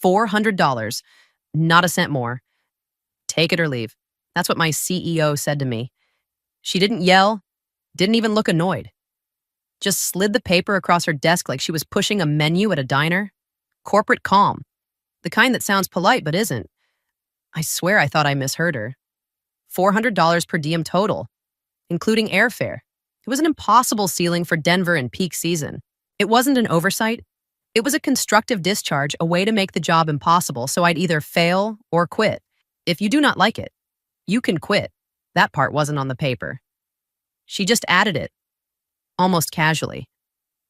$400. Not a cent more. Take it or leave. That's what my CEO said to me. She didn't yell, didn't even look annoyed. Just slid the paper across her desk like she was pushing a menu at a diner. Corporate calm. The kind that sounds polite but isn't. I swear I thought I misheard her. $400 per diem total, including airfare. It was an impossible ceiling for Denver in peak season. It wasn't an oversight. It was a constructive discharge, a way to make the job impossible, so I'd either fail or quit. If you do not like it, you can quit. That part wasn't on the paper. She just added it, almost casually,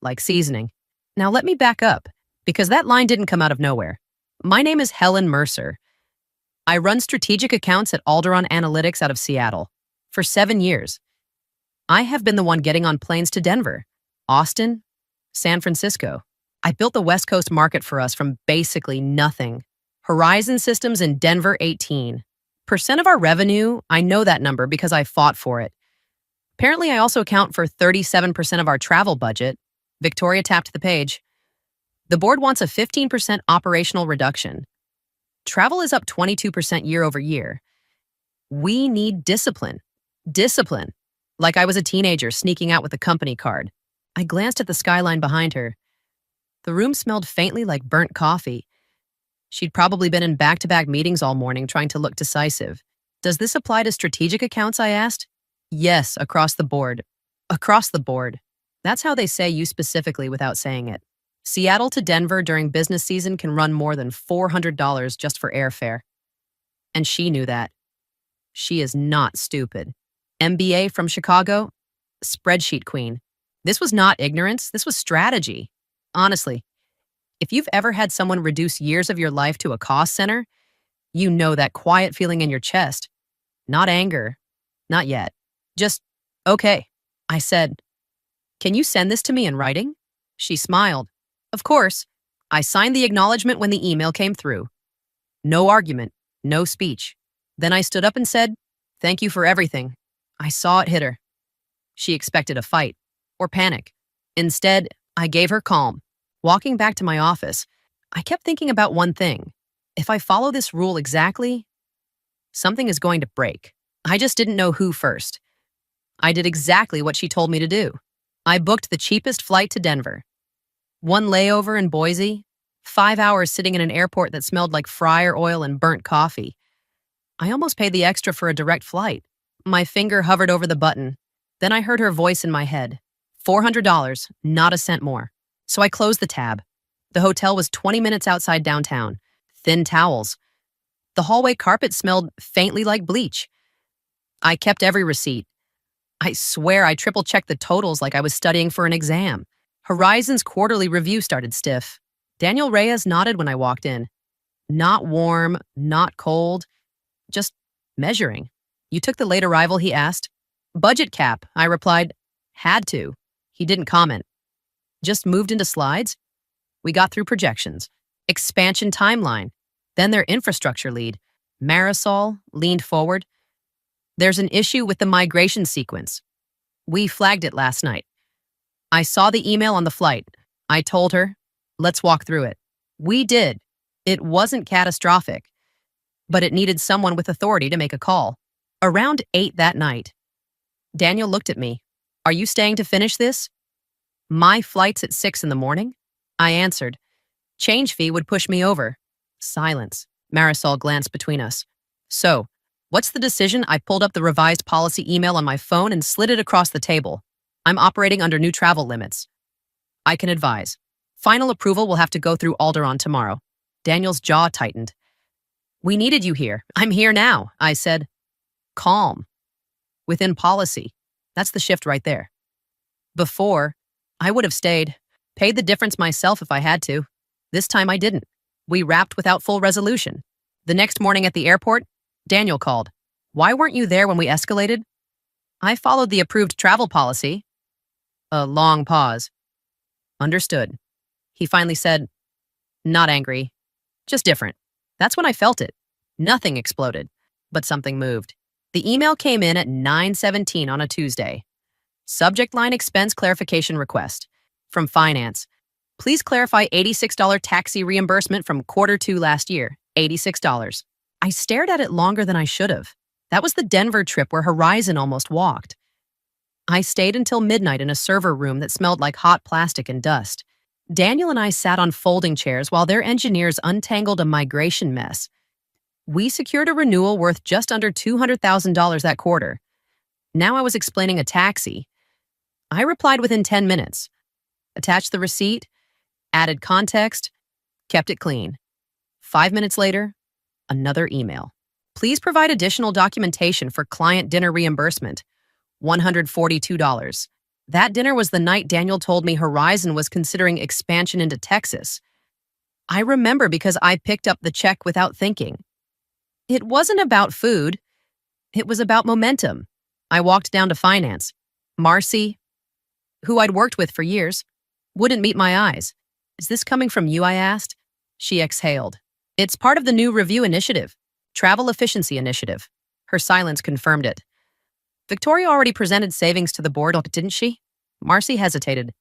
like seasoning. Now let me back up, because that line didn't come out of nowhere. My name is Helen Mercer. I run strategic accounts at Alderon Analytics out of Seattle. For 7 years, I have been the one getting on planes to Denver, Austin, San Francisco. I built the West Coast market for us from basically nothing. Horizon Systems in Denver 18% of our revenue, I know that number because I fought for it. Apparently, I also account for 37% of our travel budget. Victoria tapped the page. The board wants a 15% operational reduction. Travel is up 22% year over year. We need discipline. Discipline. Like I was a teenager sneaking out with a company card. I glanced at the skyline behind her. The room smelled faintly like burnt coffee. She'd probably been in back-to-back meetings all morning trying to look decisive. Does this apply to strategic accounts, I asked? Yes, across the board. Across the board. That's how they say you specifically without saying it. Seattle to Denver during business season can run more than $400 just for airfare. And she knew that. She is not stupid. MBA from Chicago, spreadsheet queen. This was not ignorance, this was strategy. Honestly, if you've ever had someone reduce years of your life to a cost center, you know that quiet feeling in your chest. Not anger, not yet. Just, okay. I said, can you send this to me in writing? She smiled. Of course. I signed the acknowledgement when the email came through. No argument, no speech. Then I stood up and said, thank you for everything. I saw it hit her. She expected a fight or panic. Instead, I gave her calm. Walking back to my office, I kept thinking about one thing. If I follow this rule exactly, something is going to break. I just didn't know who first. I did exactly what she told me to do. I booked the cheapest flight to Denver. One layover in Boise, 5 hours sitting in an airport that smelled like fryer oil and burnt coffee. I almost paid the extra for a direct flight. My finger hovered over the button. Then I heard her voice in my head. $400, not a cent more. So I closed the tab. The hotel was 20 minutes outside downtown. Thin towels. The hallway carpet smelled faintly like bleach. I kept every receipt. I swear I triple-checked the totals like I was studying for an exam. Horizon's quarterly review started stiff. Daniel Reyes nodded when I walked in. Not warm, not cold, just measuring. You took the late arrival, he asked. Budget cap, I replied. Had to. He didn't comment. Just moved into slides. We got through projections. Expansion timeline. Then their infrastructure lead. Marisol leaned forward. There's an issue with the migration sequence. We flagged it last night. I saw the email on the flight. I told her, let's walk through it. We did. It wasn't catastrophic, but it needed someone with authority to make a call. Around 8 that night, Daniel looked at me. Are you staying to finish this? My flight's at 6 in the morning. I answered. Change fee would push me over. Silence. Marisol glanced between us. So, what's the decision? I pulled up the revised policy email on my phone and slid it across the table. I'm operating under new travel limits. I can advise. Final approval will have to go through Alderon tomorrow. Daniel's jaw tightened. We needed you here. I'm here now, I said. Calm. Within policy. That's the shift right there. Before, I would have stayed, paid the difference myself if I had to. This time I didn't. We wrapped without full resolution. The next morning at the airport, Daniel called. Why weren't you there when we escalated? I followed the approved travel policy. A long pause. Understood. He finally said, not angry, just different. That's when I felt it. Nothing exploded, but something moved. The email came in at 9:17 on a Tuesday. Subject line expense clarification request. From finance. Please clarify $86 taxi reimbursement from Q2 last year. $86. I stared at it longer than I should have. That was the Denver trip where Horizon almost walked. I stayed until midnight in a server room that smelled like hot plastic and dust. Daniel and I sat on folding chairs while their engineers untangled a migration mess. We secured a renewal worth just under $200,000 that quarter. Now I was explaining a taxi. I replied within 10 minutes. Attached the receipt, added context, kept it clean. 5 minutes later, another email. Please provide additional documentation for client dinner reimbursement. $142. That dinner was the night Daniel told me Horizon was considering expansion into Texas. I remember because I picked up the check without thinking. It wasn't about food. It was about momentum. I walked down to finance. Marcy, who I'd worked with for years, wouldn't meet my eyes. Is this coming from you, I asked? She exhaled. It's part of the new review initiative, travel efficiency initiative. Her silence confirmed it. Victoria already presented savings to the board, didn't she? Marcy hesitated.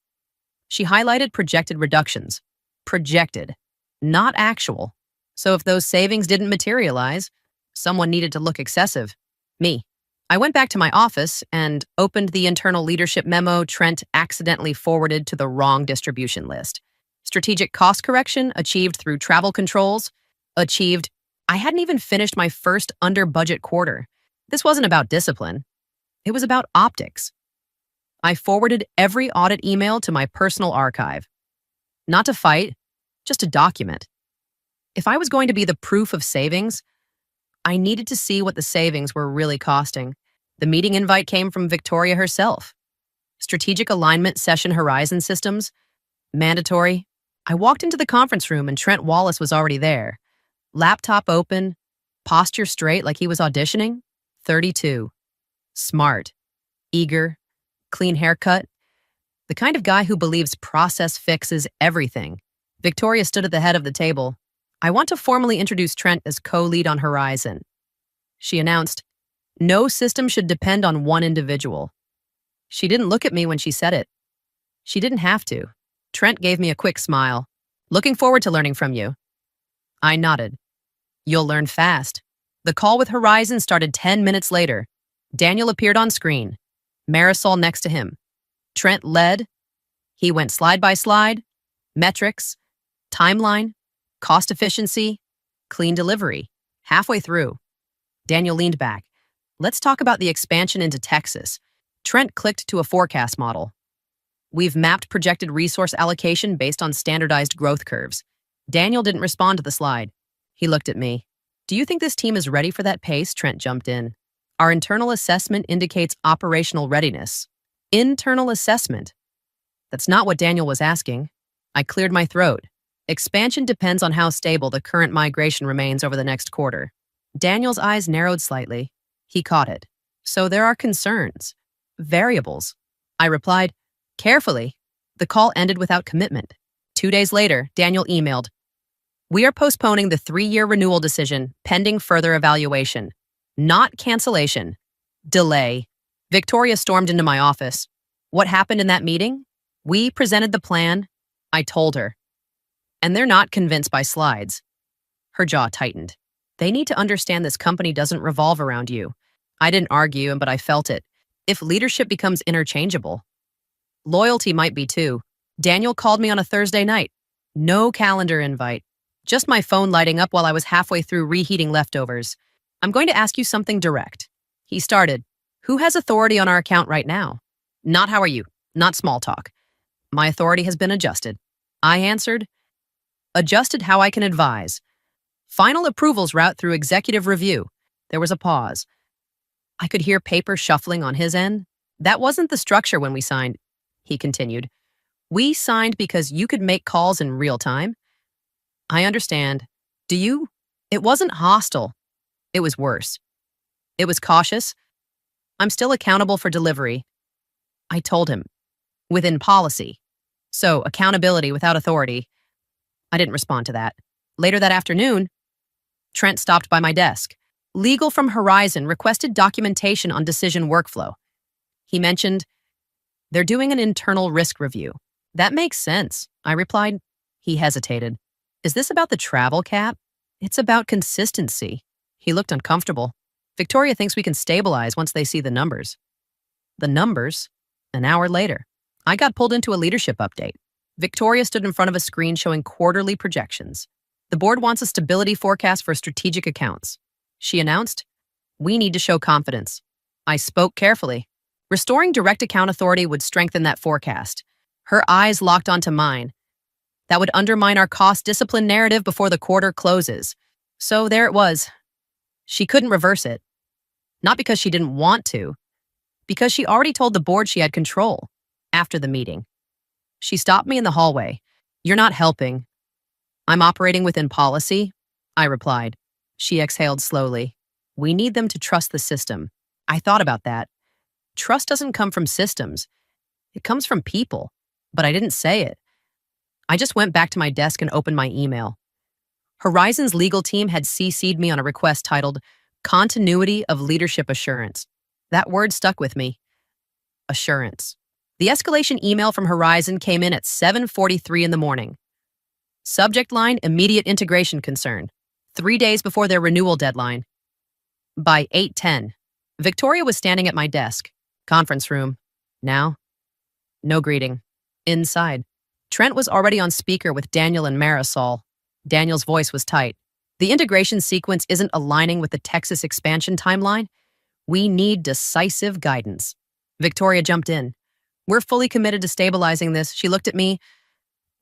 She highlighted projected reductions. Projected, not actual. So if those savings didn't materialize, someone needed to look excessive. Me. I went back to my office and opened the internal leadership memo Trent accidentally forwarded to the wrong distribution list. Strategic cost correction achieved through travel controls. Achieved. I hadn't even finished my first under-budget quarter. This wasn't about discipline. It was about optics. I forwarded every audit email to my personal archive. Not to fight, just to document. If I was going to be the proof of savings, I needed to see what the savings were really costing. The meeting invite came from Victoria herself. Strategic alignment session Horizon systems. Mandatory. I walked into the conference room and Trent Wallace was already there. Laptop open, posture straight like he was auditioning. 32. Smart. Eager. Clean haircut. The kind of guy who believes process fixes everything. Victoria stood at the head of the table. I want to formally introduce Trent as co-lead on Horizon. She announced, no system should depend on one individual. She didn't look at me when she said it. She didn't have to. Trent gave me a quick smile. Looking forward to learning from you. I nodded. You'll learn fast. The call with Horizon started 10 minutes later. Daniel appeared on screen. Marisol next to him. Trent led. He went slide by slide. Metrics. Timeline. Cost efficiency. Clean delivery. Halfway through, Daniel leaned back. Let's talk about the expansion into Texas. Trent clicked to a forecast model. We've mapped projected resource allocation based on standardized growth curves. Daniel didn't respond to the slide. He looked at me. Do you think this team is ready for that pace? Trent jumped in. Our internal assessment indicates operational readiness. Internal assessment. That's not what Daniel was asking. I cleared my throat. Expansion depends on how stable the current migration remains over the next quarter. Daniel's eyes narrowed slightly. He caught it. So there are concerns. Variables. I replied, carefully. The call ended without commitment. 2 days later, Daniel emailed, we are postponing the 3-year renewal decision pending further evaluation. Not cancellation. Delay. Victoria stormed into my office. What happened in that meeting? We presented the plan. I told her. And they're not convinced by slides. Her jaw tightened. They need to understand this company doesn't revolve around you. I didn't argue, but I felt it. If leadership becomes interchangeable, loyalty might be too. Daniel called me on a Thursday night. No calendar invite. Just my phone lighting up while I was halfway through reheating leftovers. I'm going to ask you something direct. He started. Who has authority on our account right now? Not how are you. Not small talk. My authority has been adjusted. I answered. Adjusted how I can advise. Final approvals route through executive review. There was a pause. I could hear paper shuffling on his end. That wasn't the structure when we signed, he continued. We signed because you could make calls in real time. I understand. Do you? It wasn't hostile. It was worse. It was cautious. I'm still accountable for delivery. I told him. Within policy. So, accountability without authority. I didn't respond to that. Later that afternoon, Trent stopped by my desk. Legal from Horizon requested documentation on decision workflow. He mentioned, they're doing an internal risk review. That makes sense, I replied. He hesitated. Is this about the travel cap? It's about consistency. He looked uncomfortable. Victoria thinks we can stabilize once they see the numbers. The numbers? An hour later, I got pulled into a leadership update. Victoria stood in front of a screen showing quarterly projections. The board wants a stability forecast for strategic accounts. She announced, we need to show confidence. I spoke carefully. Restoring direct account authority would strengthen that forecast. Her eyes locked onto mine. That would undermine our cost discipline narrative before the quarter closes. So there it was. She couldn't reverse it. Not because she didn't want to, because she already told the board she had control after the meeting. She stopped me in the hallway. You're not helping. I'm operating within policy, I replied. She exhaled slowly. We need them to trust the system. I thought about that. Trust doesn't come from systems. It comes from people. But I didn't say it. I just went back to my desk and opened my email. Horizon's legal team had CC'd me on a request titled Continuity of Leadership Assurance. That word stuck with me. Assurance. The escalation email from Horizon came in at 7:43 in the morning. Subject line, immediate integration concern. 3 days before their renewal deadline. By 8:10, Victoria was standing at my desk. Conference room. Now, no greeting. Inside, Trent was already on speaker with Daniel and Marisol. Daniel's voice was tight. The integration sequence isn't aligning with the Texas expansion timeline. We need decisive guidance. Victoria jumped in. We're fully committed to stabilizing this. She looked at me.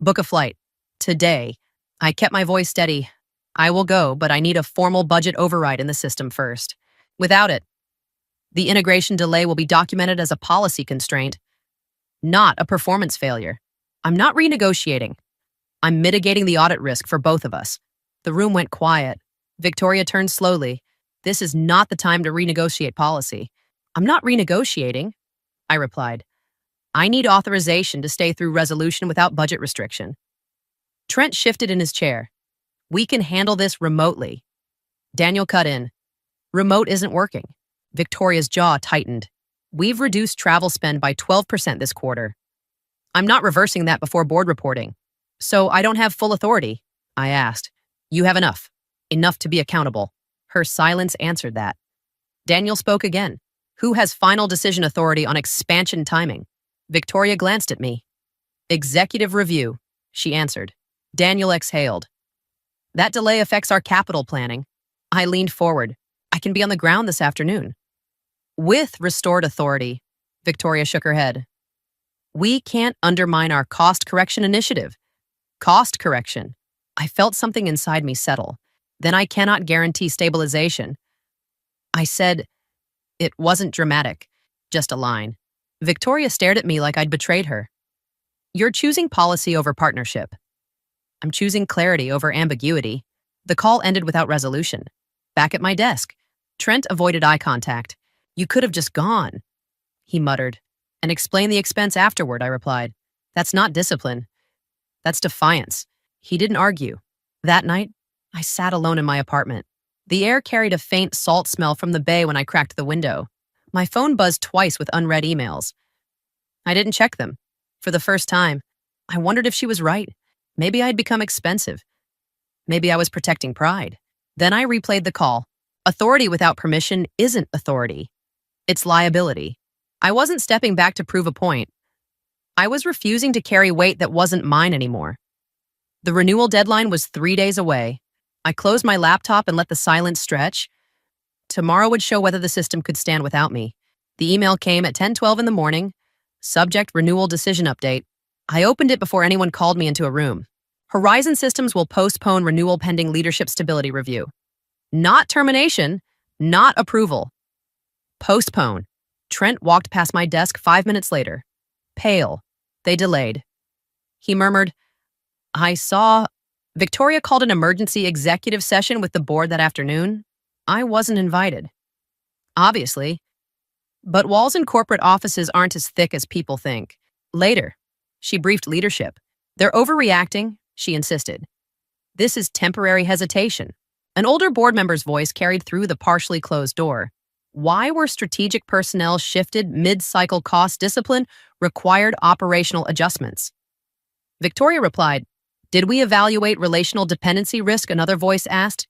Book a flight. Today. I kept my voice steady. I will go, but I need a formal budget override in the system first. Without it, the integration delay will be documented as a policy constraint, not a performance failure. I'm not renegotiating. I'm mitigating the audit risk for both of us. The room went quiet. Victoria turned slowly. This is not the time to renegotiate policy. I'm not renegotiating, I replied. I need authorization to stay through resolution without budget restriction. Trent shifted in his chair. We can handle this remotely. Daniel cut in. Remote isn't working. Victoria's jaw tightened. We've reduced travel spend by 12% this quarter. I'm not reversing that before board reporting. So I don't have full authority, I asked. You have enough. Enough to be accountable. Her silence answered that. Daniel spoke again. Who has final decision authority on expansion timing? Victoria glanced at me. Executive review, she answered. Daniel exhaled. That delay affects our capital planning. I leaned forward. I can be on the ground this afternoon. With restored authority, Victoria shook her head. We can't undermine our cost correction initiative. Cost correction. I felt something inside me settle. Then I cannot guarantee stabilization. I said, it wasn't dramatic, just a line. Victoria stared at me like I'd betrayed her. You're choosing policy over partnership. I'm choosing clarity over ambiguity. The call ended without resolution. Back at my desk, Trent avoided eye contact. You could have just gone, he muttered. And explain the expense afterward, I replied. That's not discipline. That's defiance. He didn't argue. That night, I sat alone in my apartment. The air carried a faint salt smell from the bay when I cracked the window. My phone buzzed twice with unread emails. I didn't check them. For the first time, I wondered if she was right. Maybe I'd become expensive. Maybe I was protecting pride. Then I replayed the call. Authority without permission isn't authority. It's liability. I wasn't stepping back to prove a point. I was refusing to carry weight that wasn't mine anymore. The renewal deadline was 3 days away. I closed my laptop and let the silence stretch. Tomorrow would show whether the system could stand without me. The email came at 10:12 in the morning. Subject renewal decision update. I opened it before anyone called me into a room. Horizon Systems will postpone renewal pending leadership stability review. Not termination, not approval. Postpone. Trent walked past my desk 5 minutes later. Pale. They delayed. He murmured, I saw... Victoria called an emergency executive session with the board that afternoon. I wasn't invited. Obviously. But walls in corporate offices aren't as thick as people think. Later, she briefed leadership. They're overreacting, she insisted. This is temporary hesitation. An older board member's voice carried through the partially closed door. Why were strategic personnel shifted mid-cycle cost discipline required operational adjustments? Victoria replied, "Did we evaluate relational dependency risk?" Another voice asked.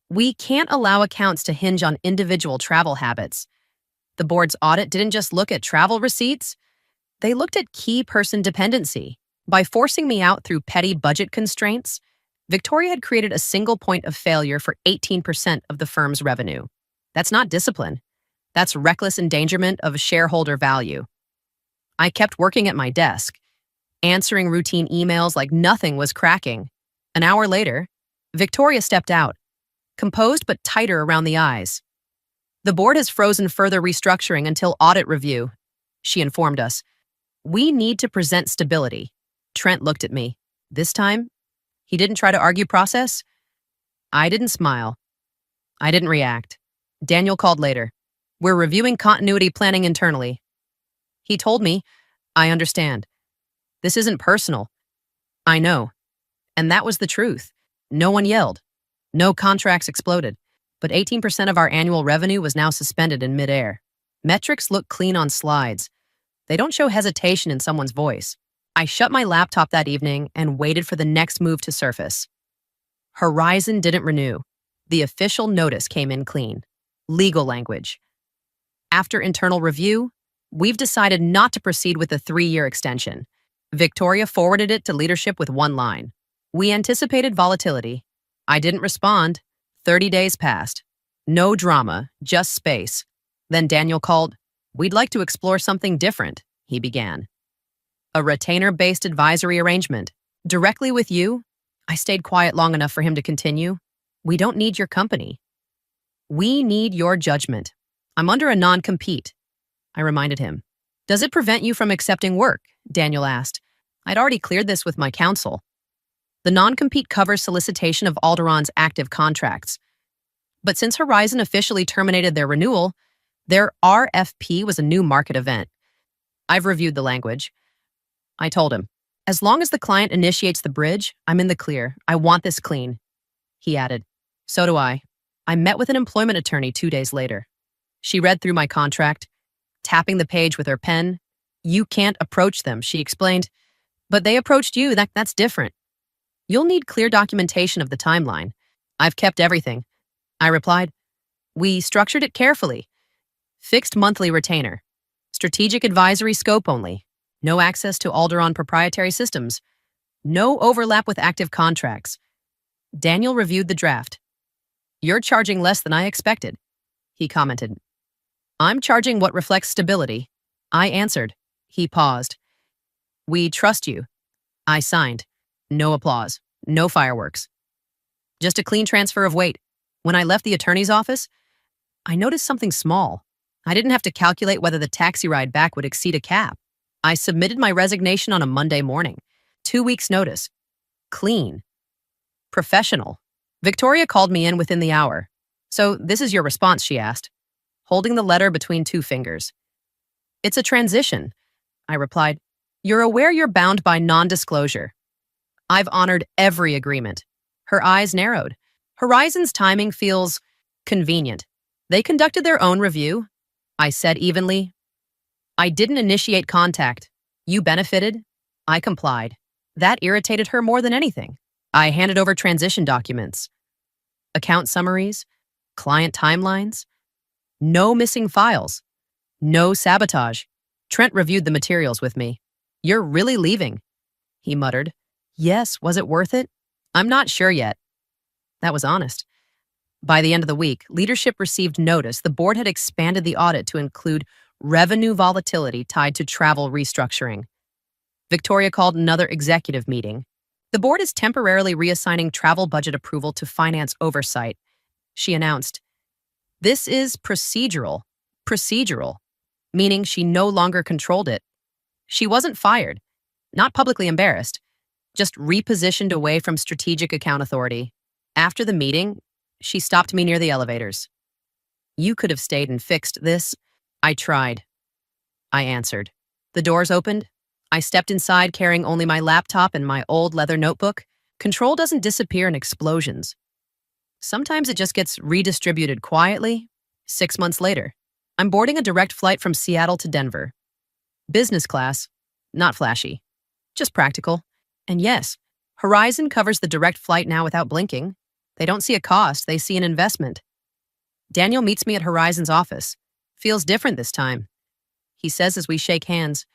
"We can't allow accounts to hinge on individual travel habits." The board's audit didn't just look at travel receipts, they looked at key person dependency. By forcing me out through petty budget constraints, Victoria had created a single point of failure for 18% of the firm's revenue. That's not discipline. That's reckless endangerment of shareholder value. I kept working at my desk, answering routine emails like nothing was cracking. An hour later, Victoria stepped out, composed but tighter around the eyes. "The board has frozen further restructuring until audit review," she informed us. "We need to present stability." Trent looked at me. This time, he didn't try to argue process. I didn't smile. I didn't react. Daniel called later. "We're reviewing continuity planning internally." He told me, "I understand. This isn't personal." I know. And that was the truth. No one yelled. No contracts exploded. But 18% of our annual revenue was now suspended in midair. Metrics look clean on slides. They don't show hesitation in someone's voice. I shut my laptop that evening and waited for the next move to surface. Horizon didn't renew. The official notice came in clean. Legal language. After internal review, we've decided not to proceed with the 3-year extension. Victoria forwarded it to leadership with one line. "We anticipated volatility." I didn't respond. 30 days passed. No drama, just space. Then Daniel called. "We'd like to explore something different," he began. "A retainer-based advisory arrangement. Directly with you?" I stayed quiet long enough for him to continue. "We don't need your company. We need your judgment. I'm under a non-compete," I reminded him. "Does it prevent you from accepting work?" Daniel asked. I'd already cleared this with my counsel. The non-compete covers solicitation of Alderon's active contracts. But since Horizon officially terminated their renewal, their RFP was a new market event. I've reviewed the language. I told him, "As long as the client initiates the bridge, I'm in the clear. I want this clean." He added, "So do I." I met with an employment attorney 2 days later. She read through my contract, tapping the page with her pen. "You can't approach them," she explained. "But they approached you. That's different. You'll need clear documentation of the timeline." "I've kept everything," I replied. "We structured it carefully. Fixed monthly retainer. Strategic advisory scope only. No access to Alderon proprietary systems. No overlap with active contracts." Daniel reviewed the draft. "You're charging less than I expected," he commented. "I'm charging what reflects stability," I answered. He paused. "We trust you." I signed. No applause. No fireworks. Just a clean transfer of weight. When I left the attorney's office, I noticed something small. I didn't have to calculate whether the taxi ride back would exceed a cap. I submitted my resignation on a Monday morning. 2 weeks' notice. Clean. Professional. Victoria called me in within the hour. "So this is your response?" she asked, holding the letter between 2 fingers. "It's a transition," I replied. "You're aware you're bound by non-disclosure." "I've honored every agreement." Her eyes narrowed. "Horizon's timing feels convenient. They conducted their own review," I said evenly. "I didn't initiate contact. You benefited." I complied. That irritated her more than anything. I handed over transition documents, account summaries, client timelines. No missing files. No sabotage. Trent reviewed the materials with me. "You're really leaving," he muttered. "Yes, was it worth it? I'm not sure yet." That was honest. By the end of the week, leadership received notice the board had expanded the audit to include revenue volatility tied to travel restructuring. Victoria called another executive meeting. The board is temporarily reassigning travel budget approval to finance oversight, she announced. This is procedural, meaning she no longer controlled it. She wasn't fired, not publicly embarrassed, just repositioned away from strategic account authority. After the meeting, she stopped me near the elevators. "You could have stayed and fixed this." "I tried," I answered. The doors opened. I stepped inside carrying only my laptop and my old leather notebook. Control doesn't disappear in explosions. Sometimes it just gets redistributed quietly. 6 months later, I'm boarding a direct flight from Seattle to Denver. Business class, not flashy, just practical. And yes, Horizon covers the direct flight now without blinking. They don't see a cost, they see an investment. Daniel meets me at Horizon's office. Feels different this time. He says as we shake hands,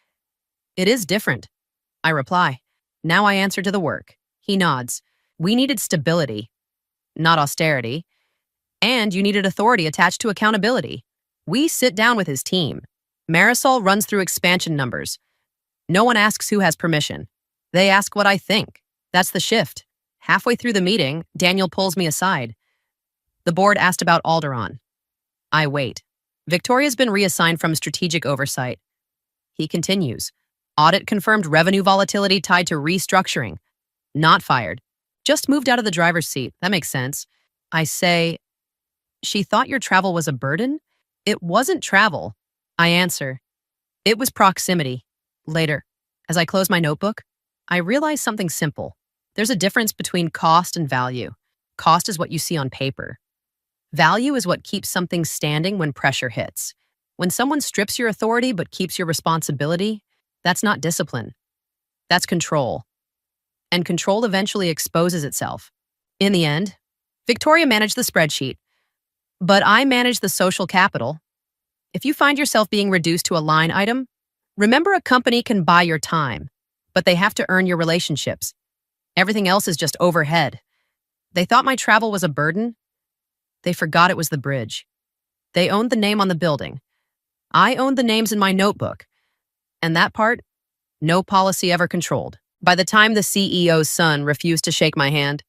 "It is different." I reply, "Now I answer to the work." He nods. "We needed stability, not austerity. And you needed authority attached to accountability." We sit down with his team. Marisol runs through expansion numbers. No one asks who has permission. They ask what I think. That's the shift. Halfway through the meeting, Daniel pulls me aside. "The board asked about Alderon." I wait. "Victoria's been reassigned from strategic oversight." He continues. "Audit confirmed revenue volatility tied to restructuring. Not fired. Just moved out of the driver's seat. That makes sense." I say, "She thought your travel was a burden?" "It wasn't travel." I answer, "It was proximity." Later, as I close my notebook, I realize something simple. There's a difference between cost and value. Cost is what you see on paper. Value is what keeps something standing when pressure hits. When someone strips your authority but keeps your responsibility, that's not discipline. That's control. And control eventually exposes itself. In the end, Victoria managed the spreadsheet, but I managed the social capital. If you find yourself being reduced to a line item, remember a company can buy your time, but they have to earn your relationships. Everything else is just overhead. They thought my travel was a burden. They forgot it was the bridge. They owned the name on the building. I owned the names in my notebook. And that part, no policy ever controlled. By the time the CEO's son refused to shake my hand,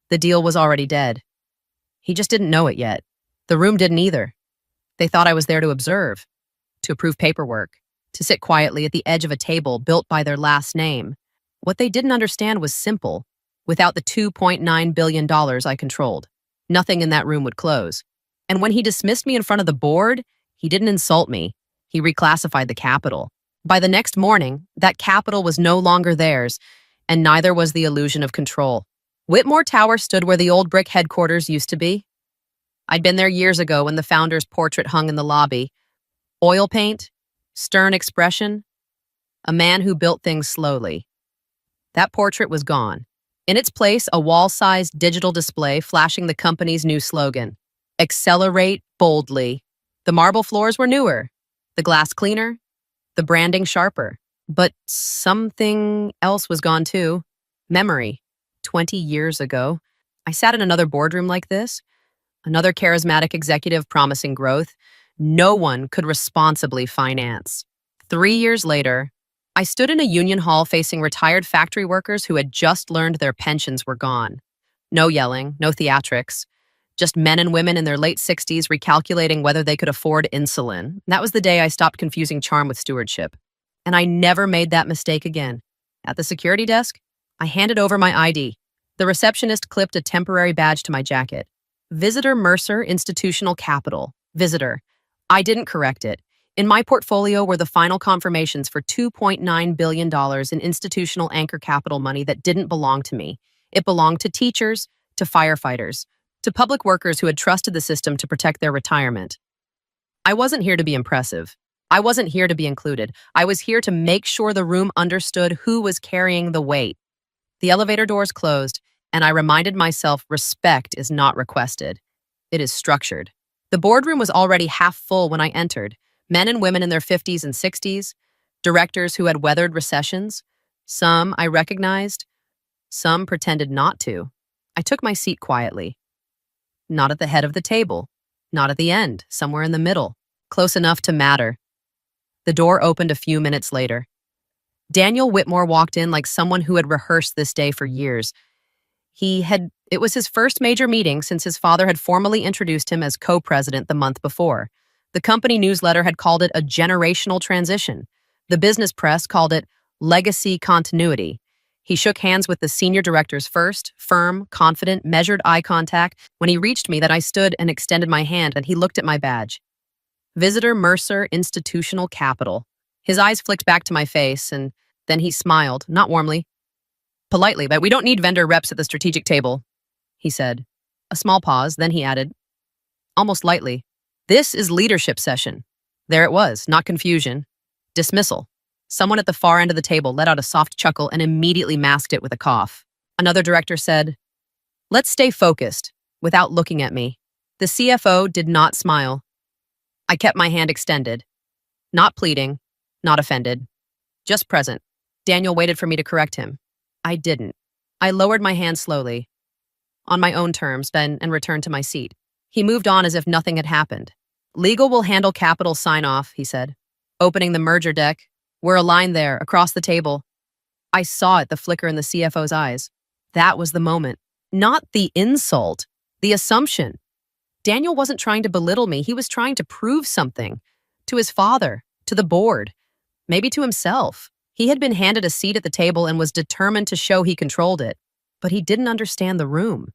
the deal was already dead. He just didn't know it yet. The room didn't either. They thought I was there to observe, to approve paperwork, to sit quietly at the edge of a table built by their last name. What they didn't understand was simple. Without the $2.9 billion I controlled, nothing in that room would close. And when he dismissed me in front of the board, he didn't insult me. He reclassified the capital. By the next morning, that capital was no longer theirs, and neither was the illusion of control. Whitmore Tower stood where the old brick headquarters used to be. I'd been there years ago when the founder's portrait hung in the lobby. Oil paint, stern expression, a man who built things slowly. That portrait was gone. In its place, a wall-sized digital display flashing the company's new slogan, "Accelerate boldly." The marble floors were newer, the glass cleaner, the branding sharper. But something else was gone too. Memory. 20 years ago, I sat in another boardroom like this, another charismatic executive promising growth no one could responsibly finance. 3 years later, I stood in a union hall facing retired factory workers who had just learned their pensions were gone. No yelling, no theatrics, just men and women in their late 60s recalculating whether they could afford insulin. That was the day I stopped confusing charm with stewardship. And I never made that mistake again. At the security desk, I handed over my ID. The receptionist clipped a temporary badge to my jacket. Visitor Mercer Institutional Capital. Visitor. I didn't correct it. In my portfolio were the final confirmations for $2.9 billion in institutional anchor capital money that didn't belong to me. It belonged to teachers, to firefighters, to public workers who had trusted the system to protect their retirement. I wasn't here to be impressive. I wasn't here to be included. I was here to make sure the room understood who was carrying the weight. The elevator doors closed, and I reminded myself respect is not requested. It is structured. The boardroom was already half full when I entered. Men and women in their 50s and 60s, directors who had weathered recessions. Some I recognized, some pretended not to. I took my seat quietly. Not at the head of the table, not at the end, somewhere in the middle, close enough to matter. The door opened a few minutes later. Daniel Whitmore walked in like someone who had rehearsed this day for years. It was his first major meeting since his father had formally introduced him as co-president the month before. The company newsletter had called it a generational transition. The business press called it legacy continuity. He shook hands with the senior directors first, firm, confident, measured eye contact. When he reached me, that I stood and extended my hand, and he looked at my badge. Visitor Mercer Institutional Capital. His eyes flicked back to my face, and then he smiled, not warmly. Politely, "But we don't need vendor reps at the strategic table," he said. A small pause, then he added, almost lightly, "This is leadership session." There it was, not confusion. Dismissal. Someone at the far end of the table let out a soft chuckle and immediately masked it with a cough. Another director said, "Let's stay focused," without looking at me. The CFO did not smile. I kept my hand extended. Not pleading, not offended, just present. Daniel waited for me to correct him. I didn't. I lowered my hand slowly, on my own terms, then and returned to my seat. He moved on as if nothing had happened. "Legal will handle capital sign-off," he said. Opening the merger deck, we're aligned there, across the table. I saw it, the flicker in the CFO's eyes. That was the moment. Not the insult, the assumption. Daniel wasn't trying to belittle me. He was trying to prove something. To his father, to the board, maybe to himself. He had been handed a seat at the table and was determined to show he controlled it. But he didn't understand the room.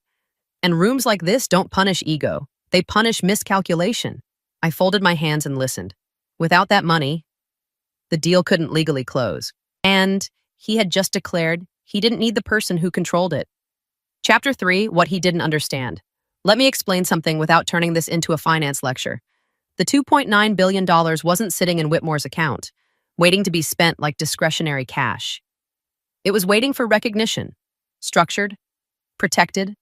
And rooms like this don't punish ego. They punish miscalculation. I folded my hands and listened. Without that money, the deal couldn't legally close. And he had just declared he didn't need the person who controlled it. Chapter 3, What He Didn't Understand. Let me explain something without turning this into a finance lecture. The $2.9 billion wasn't sitting in Whitmore's account, waiting to be spent like discretionary cash. It was waiting for recognition. Structured, protected,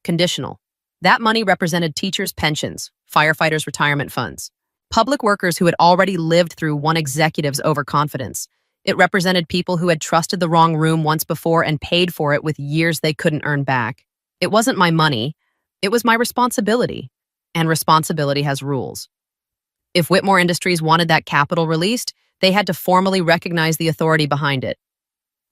conditional. That money represented teachers' pensions, firefighters' retirement funds, public workers who had already lived through one executive's overconfidence. It represented people who had trusted the wrong room once before and paid for it with years they couldn't earn back. It wasn't my money. It was my responsibility. And responsibility has rules. If Whitmore Industries wanted that capital released, they had to formally recognize the authority behind it.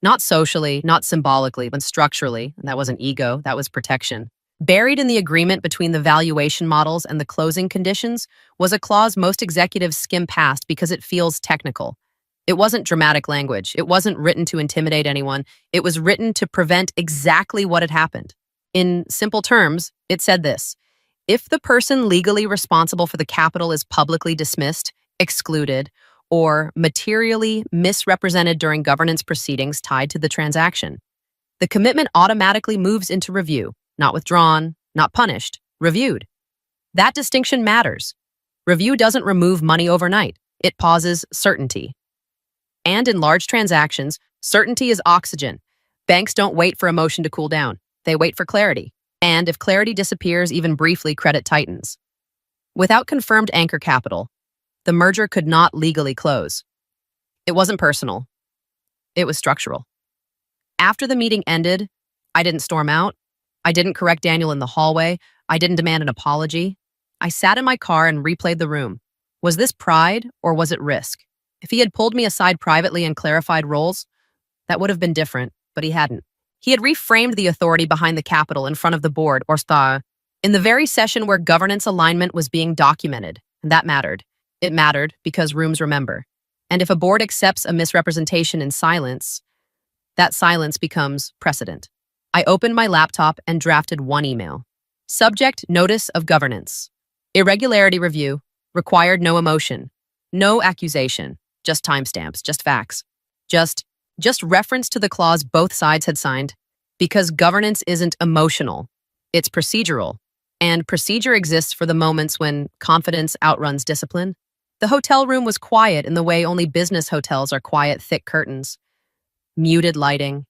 Not socially, not symbolically, but structurally. And that wasn't ego, that was protection. Buried in the agreement between the valuation models and the closing conditions was a clause most executives skim past because it feels technical. It wasn't dramatic language. It wasn't written to intimidate anyone. It was written to prevent exactly what had happened. In simple terms, it said this: if the person legally responsible for the capital is publicly dismissed, excluded, or materially misrepresented during governance proceedings tied to the transaction, the commitment automatically moves into review, not withdrawn, not punished, reviewed. That distinction matters. Review doesn't remove money overnight. It pauses certainty. And in large transactions, certainty is oxygen. Banks don't wait for emotion to cool down. They wait for clarity. And if clarity disappears even briefly, credit tightens. Without confirmed anchor capital, the merger could not legally close. It wasn't personal. It was structural. After the meeting ended, I didn't storm out. I didn't correct Daniel in the hallway. I didn't demand an apology. I sat in my car and replayed the room. Was this pride or was it risk? If he had pulled me aside privately and clarified roles, that would have been different, but he hadn't. He had reframed the authority behind the capital in front of the board, or STA, in the very session where governance alignment was being documented, and that mattered. It mattered because rooms remember. And if a board accepts a misrepresentation in silence, that silence becomes precedent. I opened my laptop and drafted one email. Subject: Notice of Governance. Irregularity review. Required no emotion. No accusation. Just timestamps. Just facts. Just reference to the clause both sides had signed. Because governance isn't emotional. It's procedural. And procedure exists for the moments when confidence outruns discipline. The hotel room was quiet in the way only business hotels are quiet, thick curtains. Muted lighting.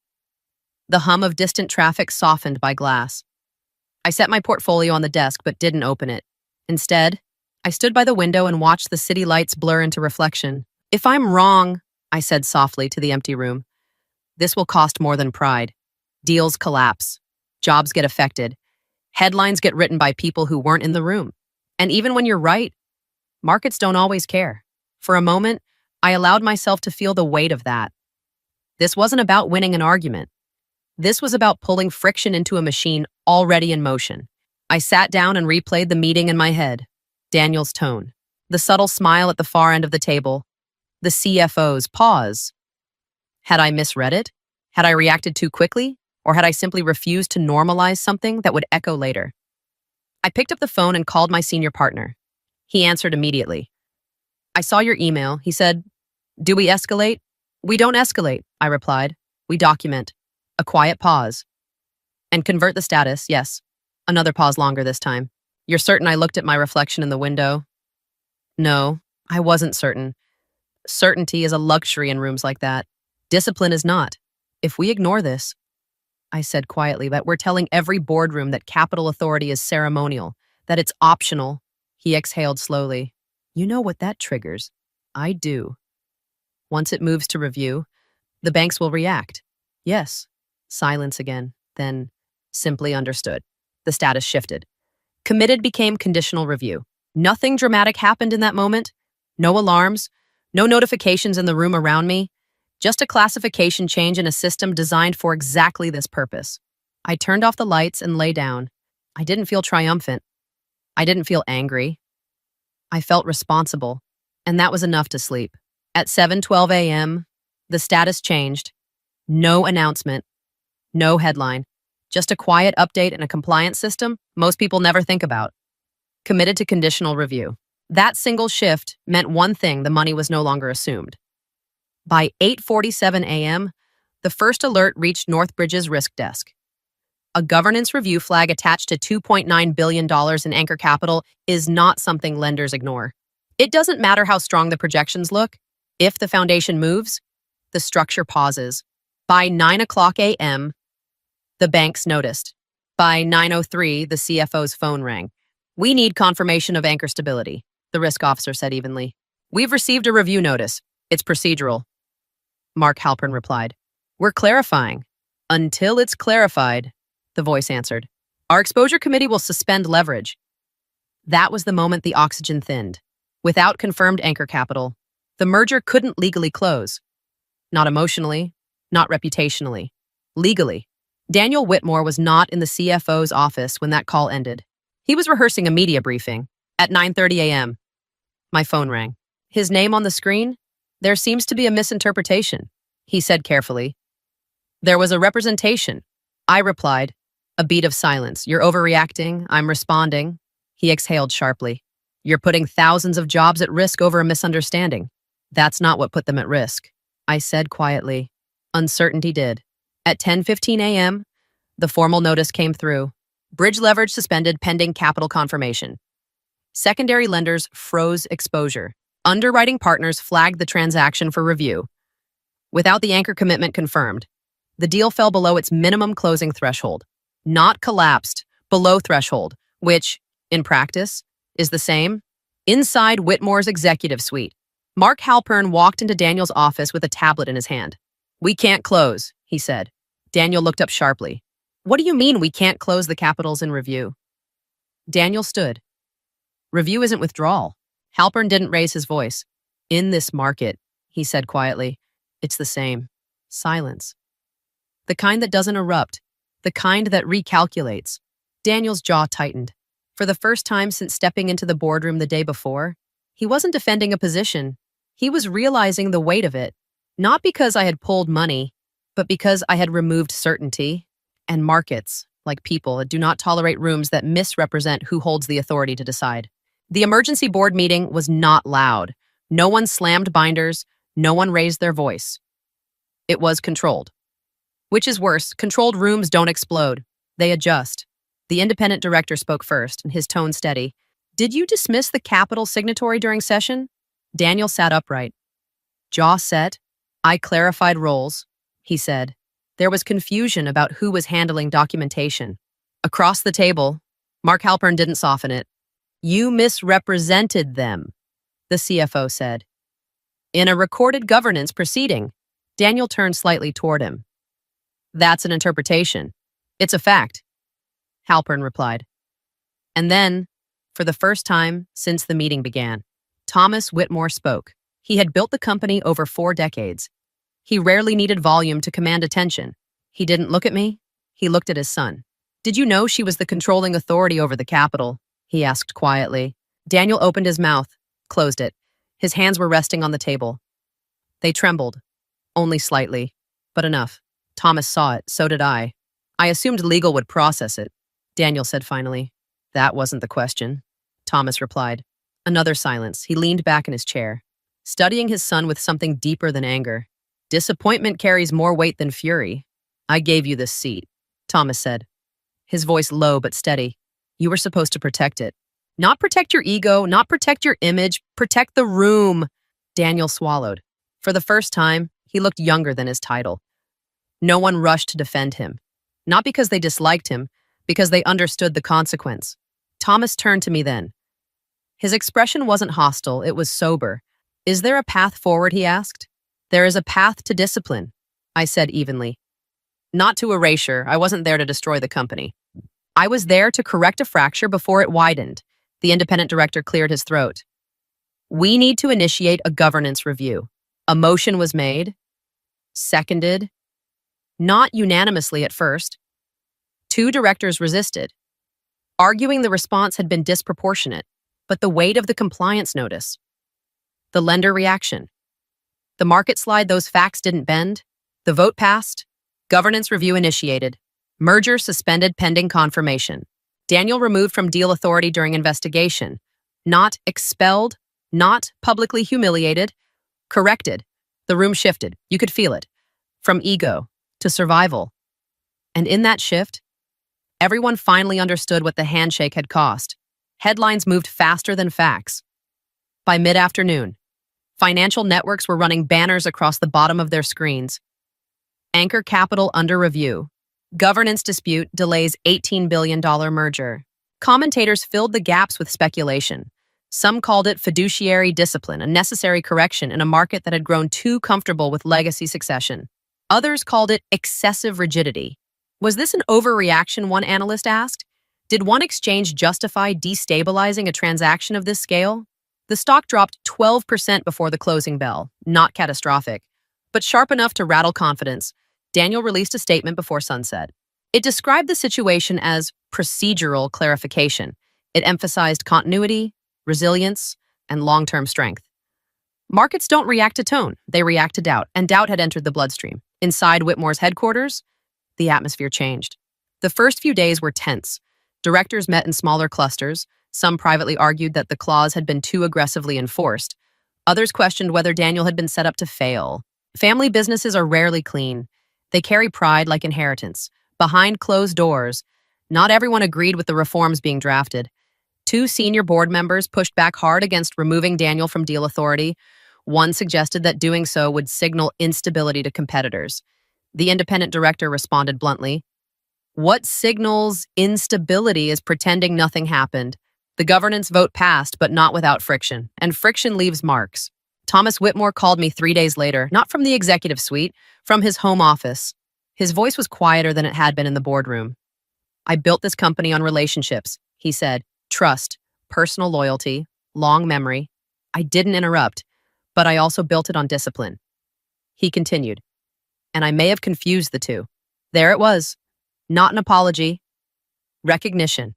The hum of distant traffic softened by glass. I set my portfolio on the desk but didn't open it. Instead, I stood by the window and watched the city lights blur into reflection. If I'm wrong, I said softly to the empty room, this will cost more than pride. Deals collapse. Jobs get affected. Headlines get written by people who weren't in the room. And even when you're right, markets don't always care. For a moment, I allowed myself to feel the weight of that. This wasn't about winning an argument. This was about pulling friction into a machine already in motion. I sat down and replayed the meeting in my head. Daniel's tone. The subtle smile at the far end of the table. The CFO's pause. Had I misread it? Had I reacted too quickly? Or had I simply refused to normalize something that would echo later? I picked up the phone and called my senior partner. He answered immediately. I saw your email, he said. Do we escalate? We don't escalate, I replied. We document. A quiet pause. And convert the status, yes. Another pause longer this time. You're certain I looked at my reflection in the window? No, I wasn't certain. Certainty is a luxury in rooms like that. Discipline is not. If we ignore this, I said quietly, that we're telling every boardroom that capital authority is ceremonial, that it's optional. He exhaled slowly. You know what that triggers? I do. Once it moves to review, the banks will react. Yes. Silence again. Then, simply understood. The status shifted. Committed became conditional review. Nothing dramatic happened in that moment. No alarms, no notifications in the room around me. Just a classification change in a system designed for exactly this purpose. I turned off the lights and lay down. I didn't feel triumphant. I didn't feel angry. I felt responsible, and that was enough to sleep. At 7:12 a.m., the status changed. No announcement, no headline, just a quiet update in a compliance system most people never think about. Committed to conditional review. That single shift meant one thing: the money was no longer assumed. By 8:47 a.m., the first alert reached Northbridge's risk desk. A governance review flag attached to $2.9 billion in anchor capital is not something lenders ignore. It doesn't matter how strong the projections look. If the foundation moves, the structure pauses. By 9 o'clock a.m., the banks noticed. By 9:03, the CFO's phone rang. We need confirmation of anchor stability, the risk officer said evenly. We've received a review notice. It's procedural. Mark Halpern replied. We're clarifying. Until it's clarified, the voice answered. Our exposure committee will suspend leverage. That was the moment the oxygen thinned. Without confirmed anchor capital, the merger couldn't legally close. Not emotionally, not reputationally. Legally. Daniel Whitmore was not in the CFO's office when that call ended. He was rehearsing a media briefing. At 9:30 a.m., my phone rang. His name on the screen? There seems to be a misinterpretation, he said carefully. There was a representation. I replied. A beat of silence. You're overreacting. I'm responding. He exhaled sharply. You're putting thousands of jobs at risk over a misunderstanding. That's not what put them at risk, I said quietly. Uncertainty did. At 10:15 a.m., the formal notice came through. Bridge leverage suspended pending capital confirmation. Secondary lenders froze exposure. Underwriting partners flagged the transaction for review. Without the anchor commitment confirmed, the deal fell below its minimum closing threshold. Not collapsed, below threshold, which, in practice, is the same. Inside Whitmore's executive suite, Mark Halpern walked into Daniel's office with a tablet in his hand. We can't close, he said. Daniel looked up sharply. What do you mean we can't close the capitals in review? Daniel stood. Review isn't withdrawal. Halpern didn't raise his voice. In this market, he said quietly, it's the same. Silence. The kind that doesn't erupt. The kind that recalculates. Daniel's jaw tightened. For the first time since stepping into the boardroom the day before, he wasn't defending a position. He was realizing the weight of it. Not because I had pulled money, but because I had removed certainty. And markets, like people, do not tolerate rooms that misrepresent who holds the authority to decide. The emergency board meeting was not loud. No one slammed binders. No one raised their voice. It was controlled. Which is worse, controlled rooms don't explode. They adjust. The independent director spoke first, and his tone steady. Did you dismiss the capital signatory during session? Daniel sat upright. Jaw set. I clarified roles, he said. There was confusion about who was handling documentation. Across the table, Mark Halpern didn't soften it. You misrepresented them, the CFO said. In a recorded governance proceeding, Daniel turned slightly toward him. That's an interpretation. It's a fact, Halpern replied. And then, for the first time since the meeting began, Thomas Whitmore spoke. He had built the company over 4 decades. He rarely needed volume to command attention. He didn't look at me. He looked at his son. Did you know she was the controlling authority over the capital? He asked quietly. Daniel opened his mouth, closed it. His hands were resting on the table. They trembled, only slightly, but enough. Thomas saw it, so did I. I assumed legal would process it, Daniel said finally. That wasn't the question, Thomas replied. Another silence. He leaned back in his chair, studying his son with something deeper than anger. Disappointment carries more weight than fury. I gave you this seat, Thomas said, his voice low but steady. You were supposed to protect it. Not protect your ego, not protect your image, protect the room. Daniel swallowed. For the first time, he looked younger than his title. No one rushed to defend him. Not because they disliked him, because they understood the consequence. Thomas turned to me then. His expression wasn't hostile, it was sober. Is there a path forward, he asked. There is a path to discipline, I said evenly. Not to erasure, I wasn't there to destroy the company. I was there to correct a fracture before it widened. The independent director cleared his throat. We need to initiate a governance review. A motion was made, seconded, not unanimously at first. 2 directors resisted, arguing the response had been disproportionate, but the weight of the compliance notice, the lender reaction, the market slide those facts didn't bend, the vote passed, governance review initiated, merger suspended pending confirmation. Daniel removed from deal authority during investigation, not expelled, not publicly humiliated, corrected. The room shifted. You could feel it. From ego to survival. And in that shift, everyone finally understood what the handshake had cost. Headlines moved faster than facts. By mid-afternoon, financial networks were running banners across the bottom of their screens. Anchor Capital under review. Governance dispute delays $18 billion merger. Commentators filled the gaps with speculation. Some called it fiduciary discipline, a necessary correction in a market that had grown too comfortable with legacy succession. Others called it excessive rigidity. Was this an overreaction, one analyst asked? Did one exchange justify destabilizing a transaction of this scale? The stock dropped 12% before the closing bell, not catastrophic, but sharp enough to rattle confidence. Daniel released a statement before sunset. It described the situation as procedural clarification. It emphasized continuity, resilience, and long-term strength. Markets don't react to tone, they react to doubt, and doubt had entered the bloodstream. Inside Whitmore's headquarters, the atmosphere changed. The first few days were tense. Directors met in smaller clusters. Some privately argued that the clause had been too aggressively enforced. Others questioned whether Daniel had been set up to fail. Family businesses are rarely clean. They carry pride like inheritance. Behind closed doors, not everyone agreed with the reforms being drafted. 2 senior board members pushed back hard against removing Daniel from deal authority. One suggested that doing so would signal instability to competitors. The independent director responded bluntly, "What signals instability is pretending nothing happened. The governance vote passed, but not without friction, and friction leaves marks." Thomas Whitmore called me 3 days later, not from the executive suite, from his home office. His voice was quieter than it had been in the boardroom. "I built this company on relationships," he said. "Trust, personal loyalty, long memory. I didn't interrupt, but I also built it on discipline." He continued, "And I may have confused the two. There it was. Not an apology. Recognition."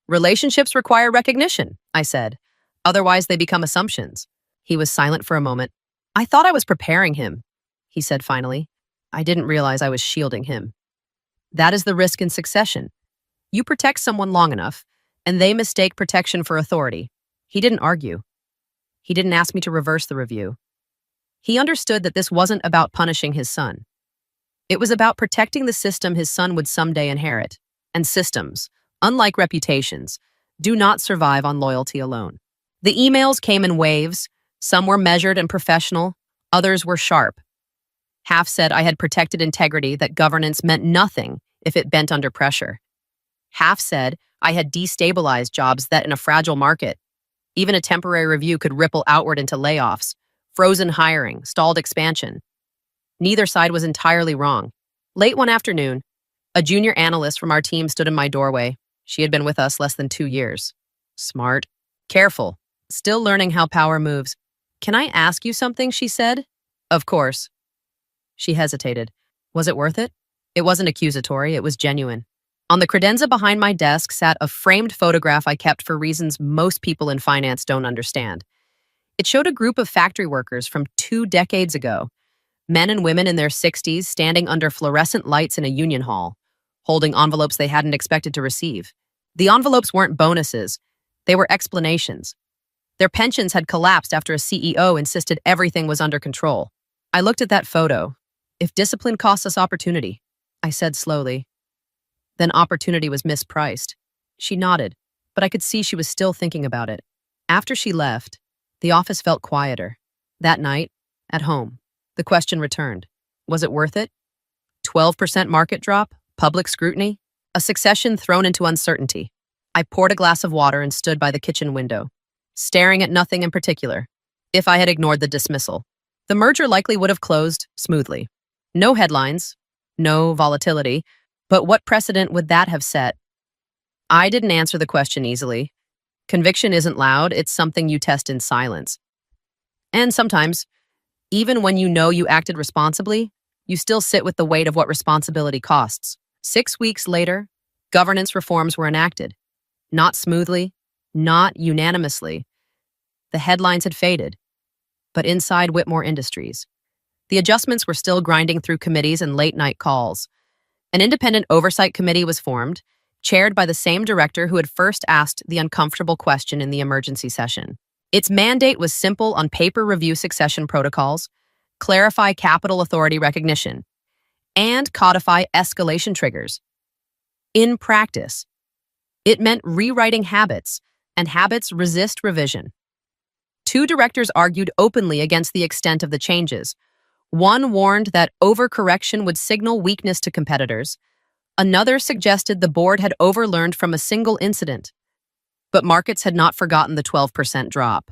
"Relationships require recognition," I said. "Otherwise they become assumptions." He was silent for a moment. "I thought I was preparing him," he said finally. "I didn't realize I was shielding him." That is the risk in succession. You protect someone long enough, and they mistake protection for authority. He didn't argue. He didn't ask me to reverse the review. He understood that this wasn't about punishing his son. It was about protecting the system his son would someday inherit. And systems, unlike reputations, do not survive on loyalty alone. The emails came in waves. Some were measured and professional. Others were sharp. Half said I had protected integrity, that governance meant nothing if it bent under pressure. Half said I had destabilized jobs that in a fragile market, even a temporary review could ripple outward into layoffs, frozen hiring, stalled expansion. Neither side was entirely wrong. Late one afternoon, a junior analyst from our team stood in my doorway. She had been with us less than 2 years. Smart, careful, still learning how power moves. "Can I ask you something?" she said. "Of course." She hesitated. Was it worth it? It wasn't accusatory, it was genuine. On the credenza behind my desk sat a framed photograph I kept for reasons most people in finance don't understand. It showed a group of factory workers from 2 decades ago, men and women in their 60s standing under fluorescent lights in a union hall, holding envelopes they hadn't expected to receive. The envelopes weren't bonuses, they were explanations. Their pensions had collapsed after a CEO insisted everything was under control. I looked at that photo. "If discipline costs us opportunity," I said slowly, "then opportunity was mispriced." She nodded, but I could see she was still thinking about it. After she left, the office felt quieter. That night, at home, the question returned. Was it worth it? 12% market drop? Public scrutiny? A succession thrown into uncertainty. I poured a glass of water and stood by the kitchen window, staring at nothing in particular. If I had ignored the dismissal, the merger likely would have closed smoothly. No headlines, no volatility, but what precedent would that have set? I didn't answer the question easily. Conviction isn't loud, it's something you test in silence. And sometimes, even when you know you acted responsibly, you still sit with the weight of what responsibility costs. 6 weeks later, governance reforms were enacted. Not smoothly, not unanimously. The headlines had faded. But inside Whitmore Industries, the adjustments were still grinding through committees and late-night calls. An independent oversight committee was formed, chaired by the same director who had first asked the uncomfortable question in the emergency session. Its mandate was simple: on paper review succession protocols, clarify capital authority recognition, and codify escalation triggers. In practice, it meant rewriting habits, and habits resist revision. 2 directors argued openly against the extent of the changes. One warned that overcorrection would signal weakness to competitors. Another suggested the board had overlearned from a single incident. But markets had not forgotten the 12% drop.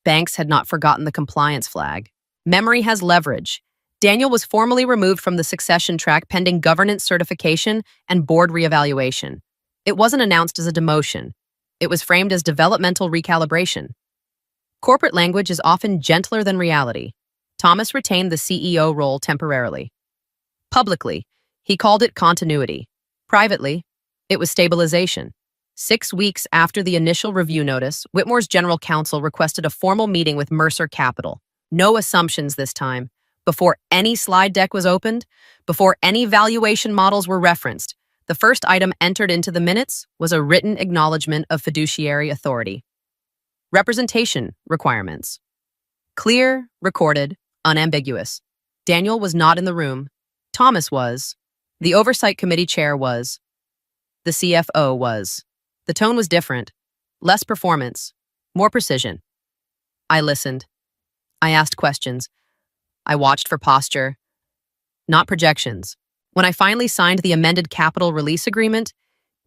Banks had not forgotten the compliance flag. Memory has leverage. Daniel was formally removed from the succession track pending governance certification and board reevaluation. It wasn't announced as a demotion. It was framed as developmental recalibration. Corporate language is often gentler than reality. Thomas retained the CEO role temporarily. Publicly, he called it continuity. Privately, it was stabilization. 6 weeks after the initial review notice, Whitmore's general counsel requested a formal meeting with Mercer Capital. No assumptions this time. Before any slide deck was opened, before any valuation models were referenced, the first item entered into the minutes was a written acknowledgement of fiduciary authority. Representation requirements. Clear, recorded, unambiguous. Daniel was not in the room. Thomas was. The oversight committee chair was. The CFO was. The tone was different. Less performance, more precision. I listened. I asked questions. I watched for posture, not projections. When I finally signed the amended capital release agreement,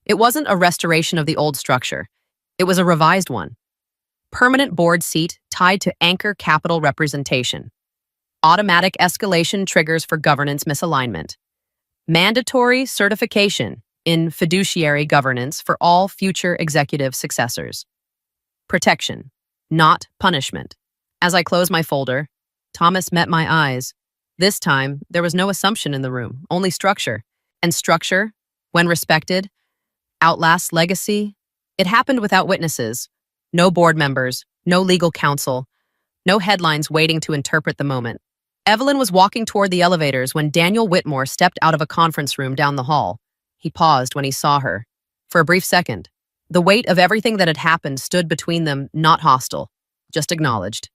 it wasn't a restoration of the old structure. It was a revised one. Permanent board seat tied to anchor capital representation. Automatic escalation triggers for governance misalignment. Mandatory certification in fiduciary governance for all future executive successors. Protection, not punishment. As I closed my folder, Thomas met my eyes. This time, there was no assumption in the room, only structure. And structure, when respected, outlasts legacy. It happened without witnesses. No board members, no legal counsel, no headlines waiting to interpret the moment. Evelyn was walking toward the elevators when Daniel Whitmore stepped out of a conference room down the hall. He paused when he saw her. For a brief second, the weight of everything that had happened stood between them, not hostile, just acknowledged.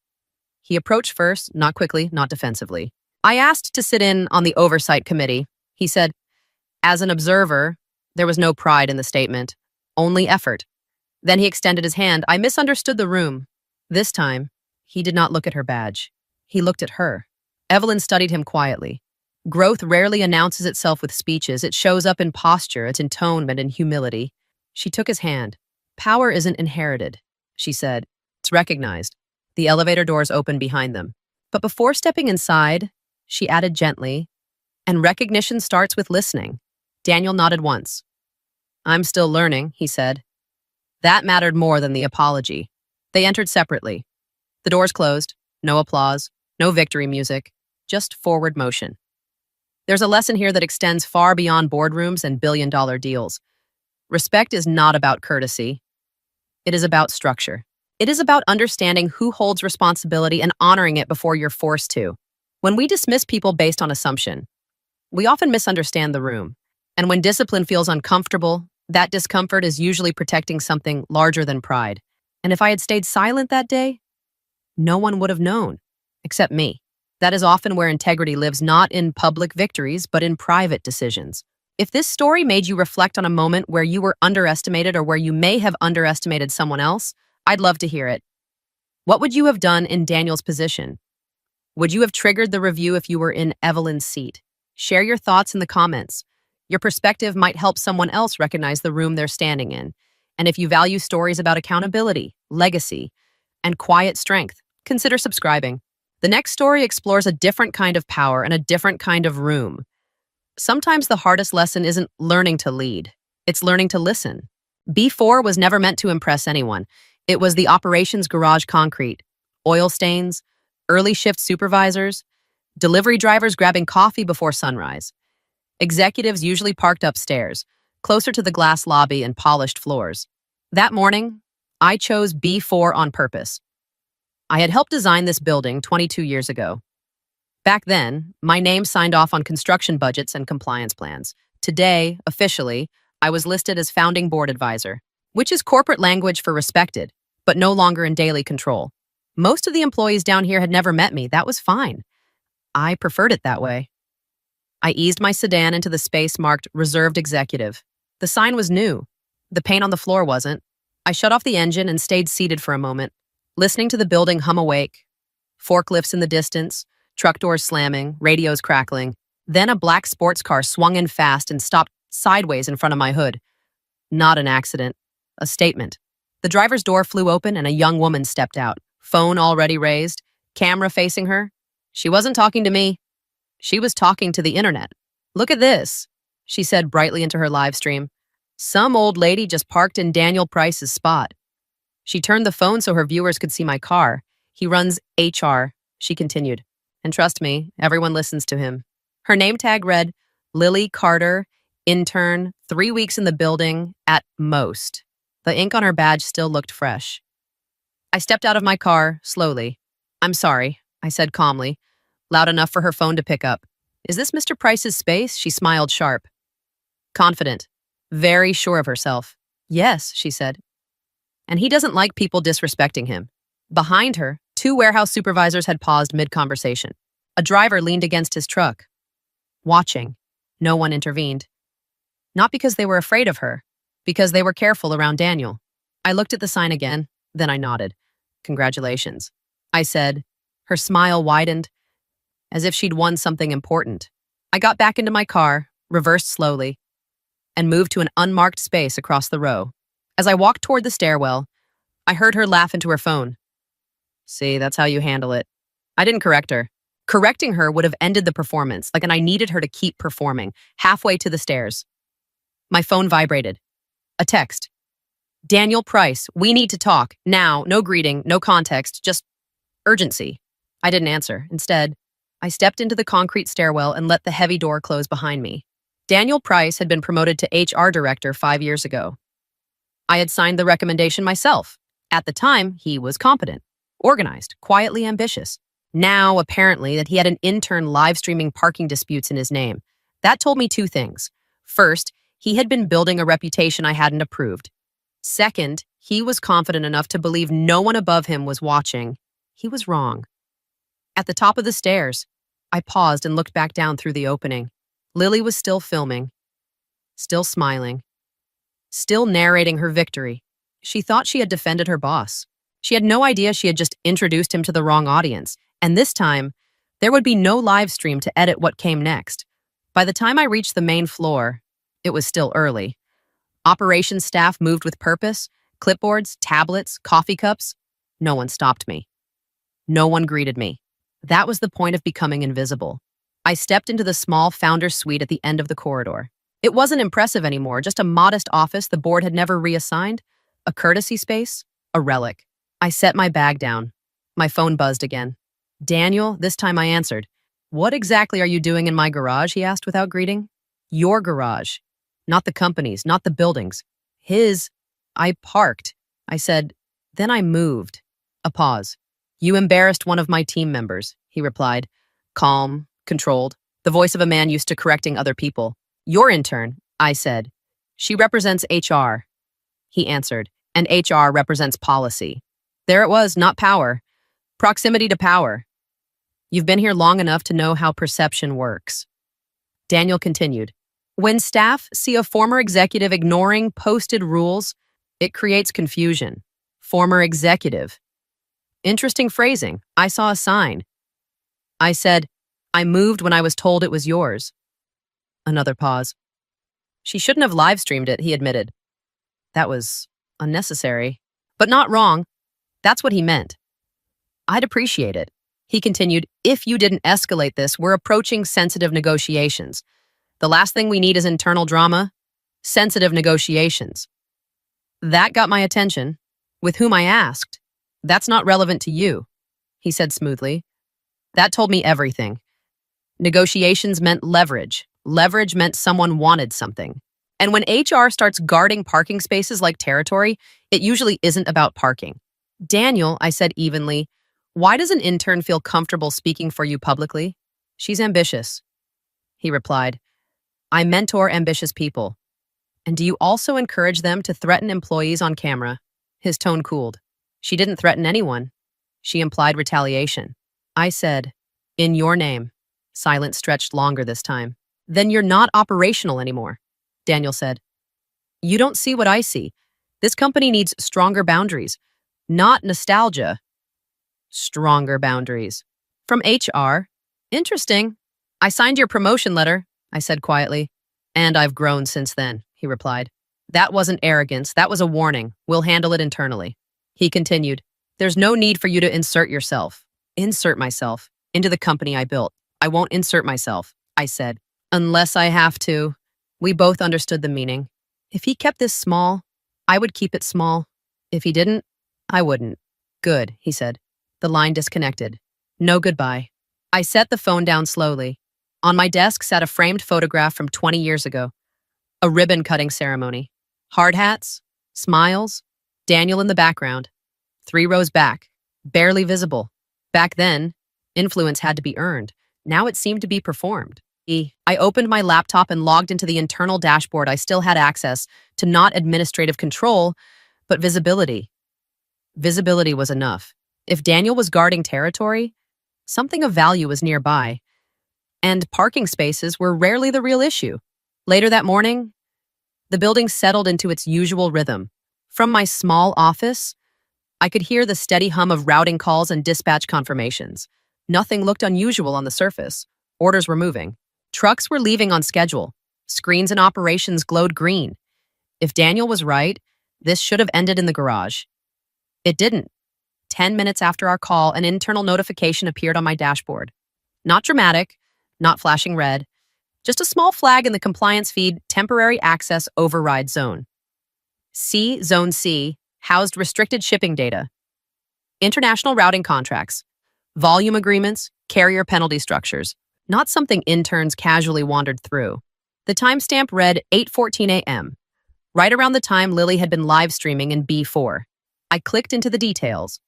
He approached first, not quickly, not defensively. I asked to sit in on the oversight committee. He said, as an observer, there was no pride in the statement, only effort. Then he extended his hand. I misunderstood the room. This time, he did not look at her badge. He looked at her. Evelyn studied him quietly. Growth rarely announces itself with speeches. It shows up in posture, its intonement, and humility. She took his hand. Power isn't inherited, she said. It's recognized. The elevator doors opened behind them. But before stepping inside, she added gently, and recognition starts with listening. Daniel nodded once. I'm still learning, he said. That mattered more than the apology. They entered separately. The doors closed. No applause, no victory music, just forward motion. There's a lesson here that extends far beyond boardrooms and billion-dollar deals. Respect is not about courtesy. It is about structure. It is about understanding who holds responsibility and honoring it before you're forced to. When we dismiss people based on assumption, we often misunderstand the room. And when discipline feels uncomfortable, that discomfort is usually protecting something larger than pride. And if I had stayed silent that day, no one would have known, except me. That is often where integrity lives, not in public victories, but in private decisions. If this story made you reflect on a moment where you were underestimated or where you may have underestimated someone else, I'd love to hear it. What would you have done in Daniel's position? Would you have triggered the review if you were in Evelyn's seat? Share your thoughts in the comments. Your perspective might help someone else recognize the room they're standing in. And if you value stories about accountability, legacy, and quiet strength, consider subscribing. The next story explores a different kind of power and a different kind of room. Sometimes the hardest lesson isn't learning to lead, it's learning to listen. B4 was never meant to impress anyone. It was the operations garage concrete, oil stains, early shift supervisors, delivery drivers grabbing coffee before sunrise. Executives usually parked upstairs, closer to the glass lobby and polished floors. That morning, I chose B4 on purpose. I had helped design this building 22 years ago. Back then, my name signed off on construction budgets and compliance plans. Today, officially, I was listed as founding board advisor, which is corporate language for respected, but no longer in daily control. Most of the employees down here had never met me. That was fine. I preferred it that way. I eased my sedan into the space marked Reserved Executive. The sign was new. The paint on the floor wasn't. I shut off the engine and stayed seated for a moment, listening to the building hum awake. Forklifts in the distance, truck doors slamming, radios crackling. Then a black sports car swung in fast and stopped sideways in front of my hood. Not an accident, a statement. The driver's door flew open and a young woman stepped out, phone already raised, camera facing her. She wasn't talking to me. She was talking to the internet. "Look at this," she said brightly into her live stream. "Some old lady just parked in Daniel Price's spot." She turned the phone so her viewers could see my car. "He runs HR," she continued. "And trust me, everyone listens to him." Her name tag read, Lily Carter, intern, 3 weeks in the building at most. The ink on her badge still looked fresh. I stepped out of my car, slowly. "I'm sorry," I said calmly, loud enough for her phone to pick up. "Is this Mr. Price's space?" She smiled sharp. Confident, very sure of herself. "Yes," she said. "And he doesn't like people disrespecting him." Behind her, 2 warehouse supervisors had paused mid-conversation. A driver leaned against his truck, watching. No one intervened. Not because they were afraid of her, because they were careful around Daniel. I looked at the sign again, then I nodded. "Congratulations," I said. Her smile widened, as if she'd won something important. I got back into my car, reversed slowly, and moved to an unmarked space across the row. As I walked toward the stairwell, I heard her laugh into her phone. "See, that's how you handle it." I didn't correct her. Correcting her would have ended the performance, and I needed her to keep performing, halfway to the stairs. My phone vibrated. A text. "Daniel Price, we need to talk. Now, no greeting, no context, just urgency." I didn't answer. Instead, I stepped into the concrete stairwell and let the heavy door close behind me. Daniel Price had been promoted to HR director 5 years ago. I had signed the recommendation myself. At the time, he was competent, organized, quietly ambitious. Now, apparently, that he had an intern live streaming parking disputes in his name. That told me 2 things. First, he had been building a reputation I hadn't approved. Second, he was confident enough to believe no one above him was watching. He was wrong. At the top of the stairs, I paused and looked back down through the opening. Lily was still filming, still smiling, still narrating her victory. She thought she had defended her boss. She had no idea she had just introduced him to the wrong audience. And this time, there would be no live stream to edit what came next. By the time I reached the main floor, it was still early. Operations staff moved with purpose, clipboards, tablets, coffee cups. No one stopped me. No one greeted me. That was the point of becoming invisible. I stepped into the small founder suite at the end of the corridor. It wasn't impressive anymore, just a modest office the board had never reassigned, a courtesy space, a relic. I set my bag down. My phone buzzed again. "Daniel," this time I answered. "What exactly are you doing in my garage?" he asked without greeting. "Your garage. Not the company's, not the building's. His." "I parked," I said. Then I moved. A pause. "You embarrassed one of my team members," he replied, calm, controlled, the voice of a man used to correcting other people. "Your intern," I said. "She represents HR," he answered, "and HR represents policy." There it was, not power. Proximity to power. "You've been here long enough to know how perception works." Daniel continued. "When staff see a former executive ignoring posted rules, it creates confusion. Former executive. Interesting phrasing. I saw a sign. I said, I moved when I was told it was yours. Another pause. She shouldn't have live streamed it, he admitted. That was unnecessary. But not wrong. That's what he meant. I'd appreciate it. He continued, if you didn't escalate this, we're approaching sensitive negotiations. The last thing we need is internal drama. Sensitive negotiations. That got my attention. With whom I asked. That's not relevant to you, he said smoothly. That told me everything. Negotiations meant leverage. Leverage meant someone wanted something. And when HR starts guarding parking spaces like territory, it usually isn't about parking. Daniel, I said evenly, why does an intern feel comfortable speaking for you publicly? She's ambitious. He replied, I mentor ambitious people. And do you also encourage them to threaten employees on camera? His tone cooled. She didn't threaten anyone. She implied retaliation. I said, in your name. Silence stretched longer this time. Then you're not operational anymore, Daniel said. You don't see what I see. This company needs stronger boundaries, not nostalgia. Stronger boundaries. From HR. Interesting. I signed your promotion letter, I said quietly. And I've grown since then, he replied. That wasn't arrogance, that was a warning. We'll handle it internally. He continued, there's no need for you to insert yourself. Insert myself into the company I built. I won't insert myself, I said. Unless I have to. We both understood the meaning. If he kept this small, I would keep it small. If he didn't, I wouldn't. Good, he said. The line disconnected. No goodbye. I set the phone down slowly. On my desk sat a framed photograph from 20 years ago. A ribbon-cutting ceremony. Hard hats, smiles, Daniel in the background. 3 rows back, barely visible. Back then, influence had to be earned. Now it seemed to be performed. I opened my laptop and logged into the internal dashboard. I still had access to not administrative control, but visibility. Visibility was enough. If Daniel was guarding territory, something of value was nearby. And parking spaces were rarely the real issue. Later that morning, the building settled into its usual rhythm. From my small office, I could hear the steady hum of routing calls and dispatch confirmations. Nothing looked unusual on the surface. Orders were moving. Trucks were leaving on schedule. Screens and operations glowed green. If Daniel was right, this should have ended in the garage. It didn't. 10 minutes after our call, an internal notification appeared on my dashboard. Not dramatic, not flashing red, just a small flag in the compliance feed, temporary access override zone. Zone C, housed restricted shipping data. International routing contracts, volume agreements, carrier penalty structures. Not something interns casually wandered through. The timestamp read 8:14 a.m., right around the time Lily had been live streaming in B4. I clicked into the details.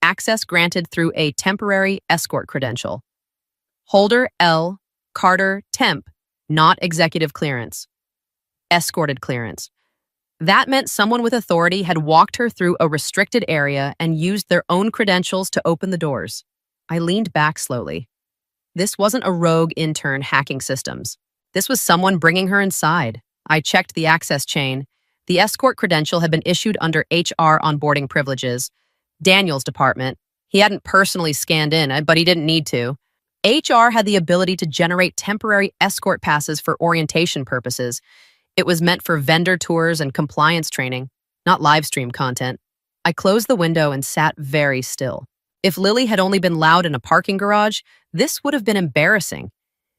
Access granted through a temporary escort credential. Holder L. Carter Temp, not executive clearance. Escorted clearance. That meant someone with authority had walked her through a restricted area and used their own credentials to open the doors. I leaned back slowly. This wasn't a rogue intern hacking systems. This was someone bringing her inside. I checked the access chain. The escort credential had been issued under HR onboarding privileges. Daniel's department. He hadn't personally scanned in, but he didn't need to. HR had the ability to generate temporary escort passes for orientation purposes. It was meant for vendor tours and compliance training, not live stream content. I closed the window and sat very still. If Lily had only been loud in a parking garage, this would have been embarrassing.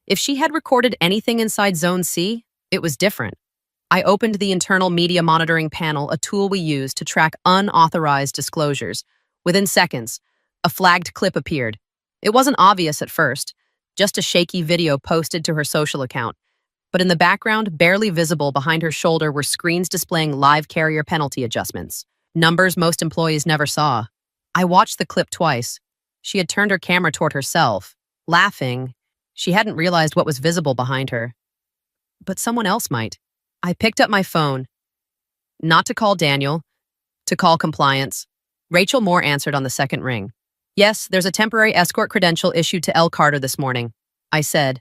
If she had recorded anything inside Zone C, it was different. I opened the internal media monitoring panel, a tool we use to track unauthorized disclosures. Within seconds, a flagged clip appeared. It wasn't obvious at first, just a shaky video posted to her social account. But in the background, barely visible behind her shoulder, were screens displaying live carrier penalty adjustments. Numbers most employees never saw. I watched the clip twice. She had turned her camera toward herself, laughing. She hadn't realized what was visible behind her. But someone else might. I picked up my phone. Not to call Daniel, to call compliance. Rachel Moore answered on the second ring. Yes, there's a temporary escort credential issued to L. Carter this morning. I said,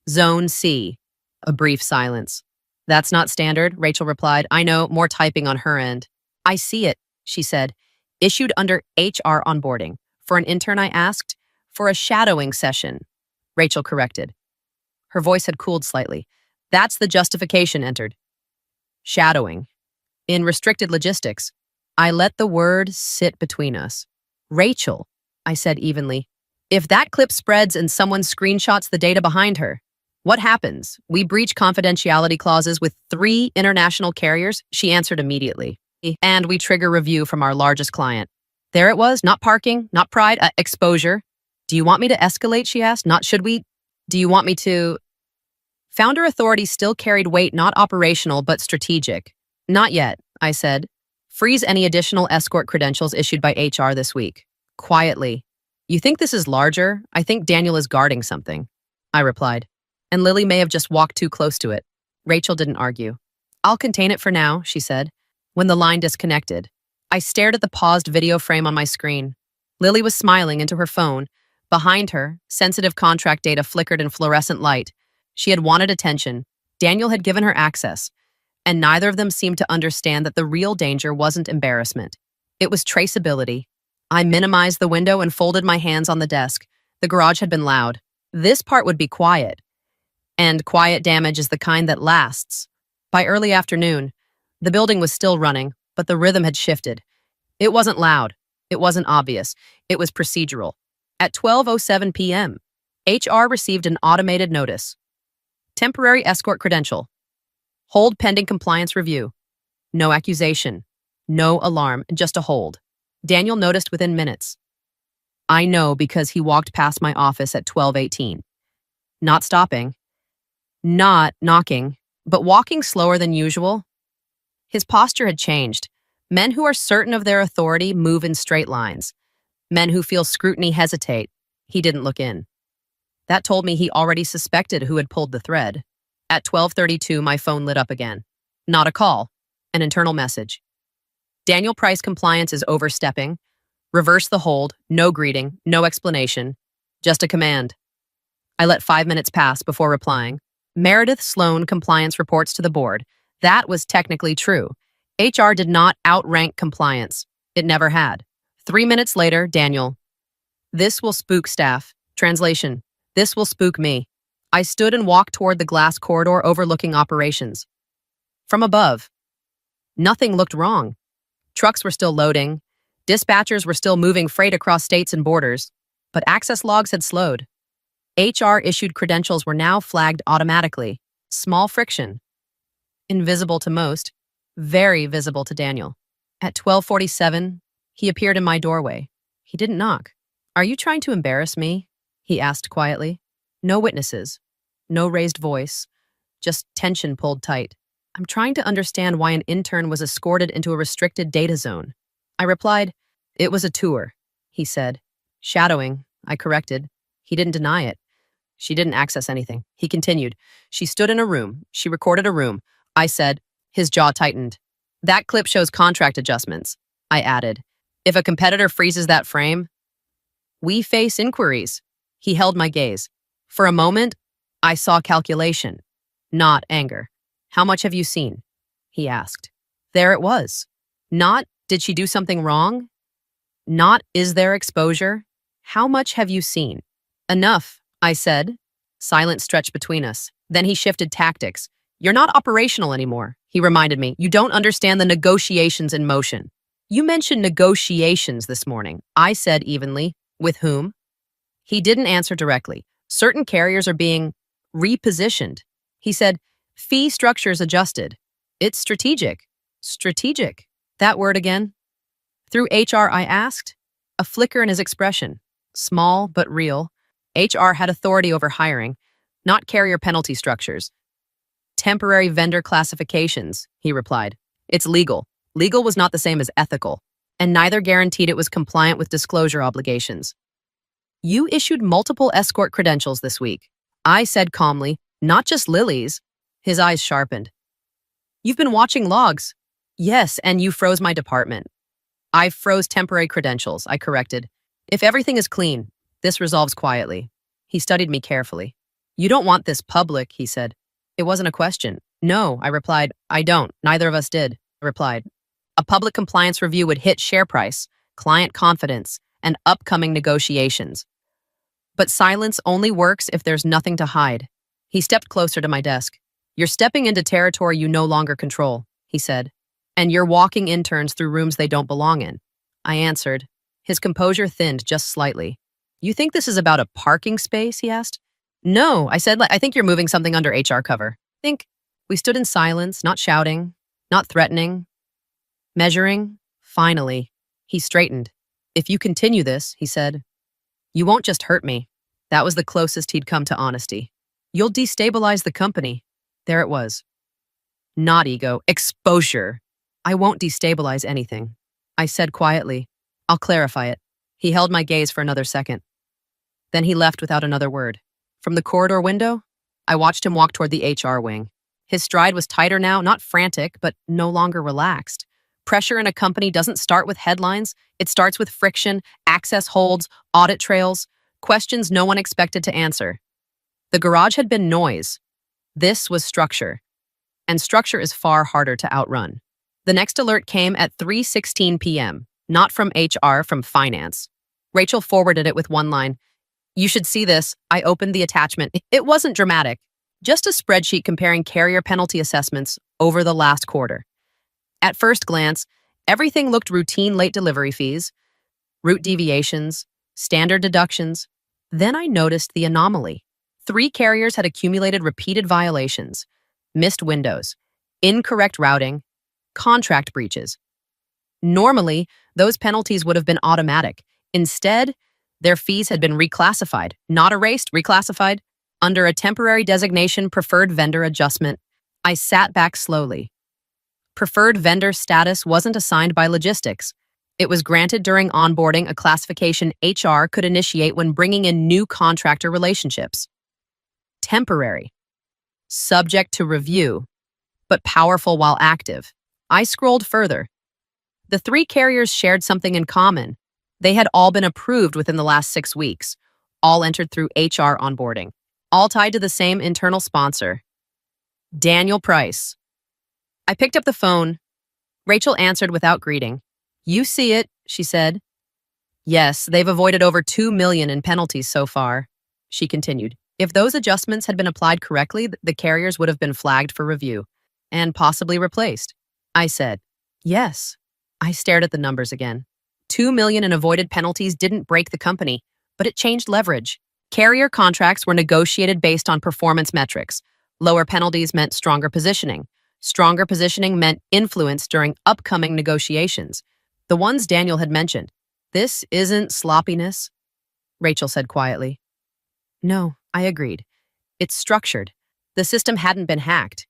Zone C. A brief silence. That's not standard, Rachel replied. I know, more typing on her end. I see it, she said. Issued under HR onboarding. For an intern, I asked. For a shadowing session, Rachel corrected. Her voice had cooled slightly. That's the justification entered. Shadowing. In restricted logistics, I let the word sit between us. Rachel, I said evenly, if that clip spreads and someone screenshots the data behind her, what happens? We breach confidentiality clauses with 3 international carriers? She answered immediately. And we trigger review from our largest client. There it was, not parking, not pride, exposure. Do you want me to escalate, she asked. Not should we? Do you want me to? Founder authority still carried weight, not operational, but strategic. Not yet, I said. Freeze any additional escort credentials issued by HR this week. Quietly. You think this is larger? I think Daniel is guarding something, I replied. And Lily may have just walked too close to it. Rachel didn't argue. I'll contain it for now, she said. When the line disconnected, I stared at the paused video frame on my screen. Lily was smiling into her phone. Behind her, sensitive contract data flickered in fluorescent light. She had wanted attention. Daniel had given her access. And neither of them seemed to understand that the real danger wasn't embarrassment. It was traceability. I minimized the window and folded my hands on the desk. The garage had been loud. This part would be quiet. And quiet damage is the kind that lasts. By early afternoon, the building was still running, but the rhythm had shifted. It wasn't loud. It wasn't obvious. It was procedural. At 12:07 p.m., HR received an automated notice. Temporary escort credential. Hold pending compliance review. No accusation. No alarm, just a hold. Daniel noticed within minutes. I know because he walked past my office at 12:18. Not stopping. Not knocking, but walking slower than usual. His posture had changed. Men who are certain of their authority move in straight lines. Men who feel scrutiny hesitate. He didn't look in. That told me he already suspected who had pulled the thread. At 12:32, my phone lit up again. Not a call, an internal message. Daniel Price compliance is overstepping. Reverse the hold, no greeting, no explanation, just a command. I let 5 minutes pass before replying. Meredith Sloan compliance reports to the board. That was technically true. HR did not outrank compliance. It never had. 3 minutes later, Daniel. This will spook staff. Translation. This will spook me. I stood and walked toward the glass corridor overlooking operations. From above, nothing looked wrong. Trucks were still loading. Dispatchers were still moving freight across states and borders, but access logs had slowed. HR-issued credentials were now flagged automatically. Small friction. Invisible to most, very visible to Daniel. At 12:47, he appeared in my doorway. He didn't knock. Are you trying to embarrass me? He asked quietly. No witnesses. No raised voice. Just tension pulled tight. I'm trying to understand why an intern was escorted into a restricted data zone. I replied, it was a tour, he said. Shadowing, I corrected. He didn't deny it. She didn't access anything. He continued. She stood in a room. She recorded a room. I said, his jaw tightened. That clip shows contract adjustments. I added, if a competitor freezes that frame, we face inquiries. He held my gaze. For a moment, I saw calculation, not anger. How much have you seen? He asked. There it was. Not, did she do something wrong? Not, is there exposure? How much have you seen? Enough, I said. Silence stretched between us. Then he shifted tactics. You're not operational anymore, he reminded me. You don't understand the negotiations in motion. You mentioned negotiations this morning. I said evenly. With whom? He didn't answer directly. Certain carriers are being repositioned. He said, fee structures adjusted. It's strategic. Strategic. That word again? Through HR, I asked. A flicker in his expression. Small but real. HR had authority over hiring, not carrier penalty structures. Temporary vendor classifications, he replied. It's legal. Legal was not the same as ethical, and neither guaranteed it was compliant with disclosure obligations. You issued multiple escort credentials this week. I said calmly, not just Lily's. His eyes sharpened. You've been watching logs. Yes, and you froze my department. I froze temporary credentials, I corrected. If everything is clean, this resolves quietly. He studied me carefully. You don't want this public, he said. It wasn't a question. No, I replied. I don't. Neither of us did, I replied. A public compliance review would hit share price, client confidence, and upcoming negotiations. But silence only works if there's nothing to hide. He stepped closer to my desk. You're stepping into territory you no longer control, he said. And you're walking interns through rooms they don't belong in. I answered. His composure thinned just slightly. You think this is about a parking space, he asked. No, I said, I think you're moving something under HR cover. Think. We stood in silence, not shouting, not threatening, measuring. Finally, he straightened. If you continue this, he said, you won't just hurt me. That was the closest he'd come to honesty. You'll destabilize the company. There it was. Not ego, exposure. I won't destabilize anything. I said quietly. I'll clarify it. He held my gaze for another second. Then he left without another word. From the corridor window, I watched him walk toward the HR wing. His stride was tighter now, not frantic, but no longer relaxed. Pressure in a company doesn't start with headlines. It starts with friction, access holds, audit trails, questions no one expected to answer. The garage had been noise. This was structure. And structure is far harder to outrun. The next alert came at 3:16 p.m., not from HR, from finance. Rachel forwarded it with one line. You should see this. I opened the attachment. It wasn't dramatic. Just a spreadsheet comparing carrier penalty assessments over the last quarter. At first glance, everything looked routine: late delivery fees, route deviations, standard deductions. Then I noticed the anomaly. 3 carriers had accumulated repeated violations, missed windows, incorrect routing, contract breaches. Normally, those penalties would have been automatic. Instead, their fees had been reclassified, not erased, reclassified, under a temporary designation, preferred vendor adjustment. I sat back slowly. Preferred vendor status wasn't assigned by logistics. It was granted during onboarding, a classification HR could initiate when bringing in new contractor relationships. Temporary. Subject to review, but powerful while active. I scrolled further. The 3 carriers shared something in common. They had all been approved within the last 6 weeks, all entered through HR onboarding, all tied to the same internal sponsor, Daniel Price. I picked up the phone. Rachel answered without greeting. You see it, she said. Yes, they've avoided over $2 million in penalties so far, she continued. If those adjustments had been applied correctly, the carriers would have been flagged for review and possibly replaced. I said, yes. I stared at the numbers again. $2 million in avoided penalties didn't break the company, but it changed leverage. Carrier contracts were negotiated based on performance metrics. Lower penalties meant stronger positioning. Stronger positioning meant influence during upcoming negotiations. The ones Daniel had mentioned. This isn't sloppiness, Rachel said quietly. No, I agreed. It's structured. The system hadn't been hacked.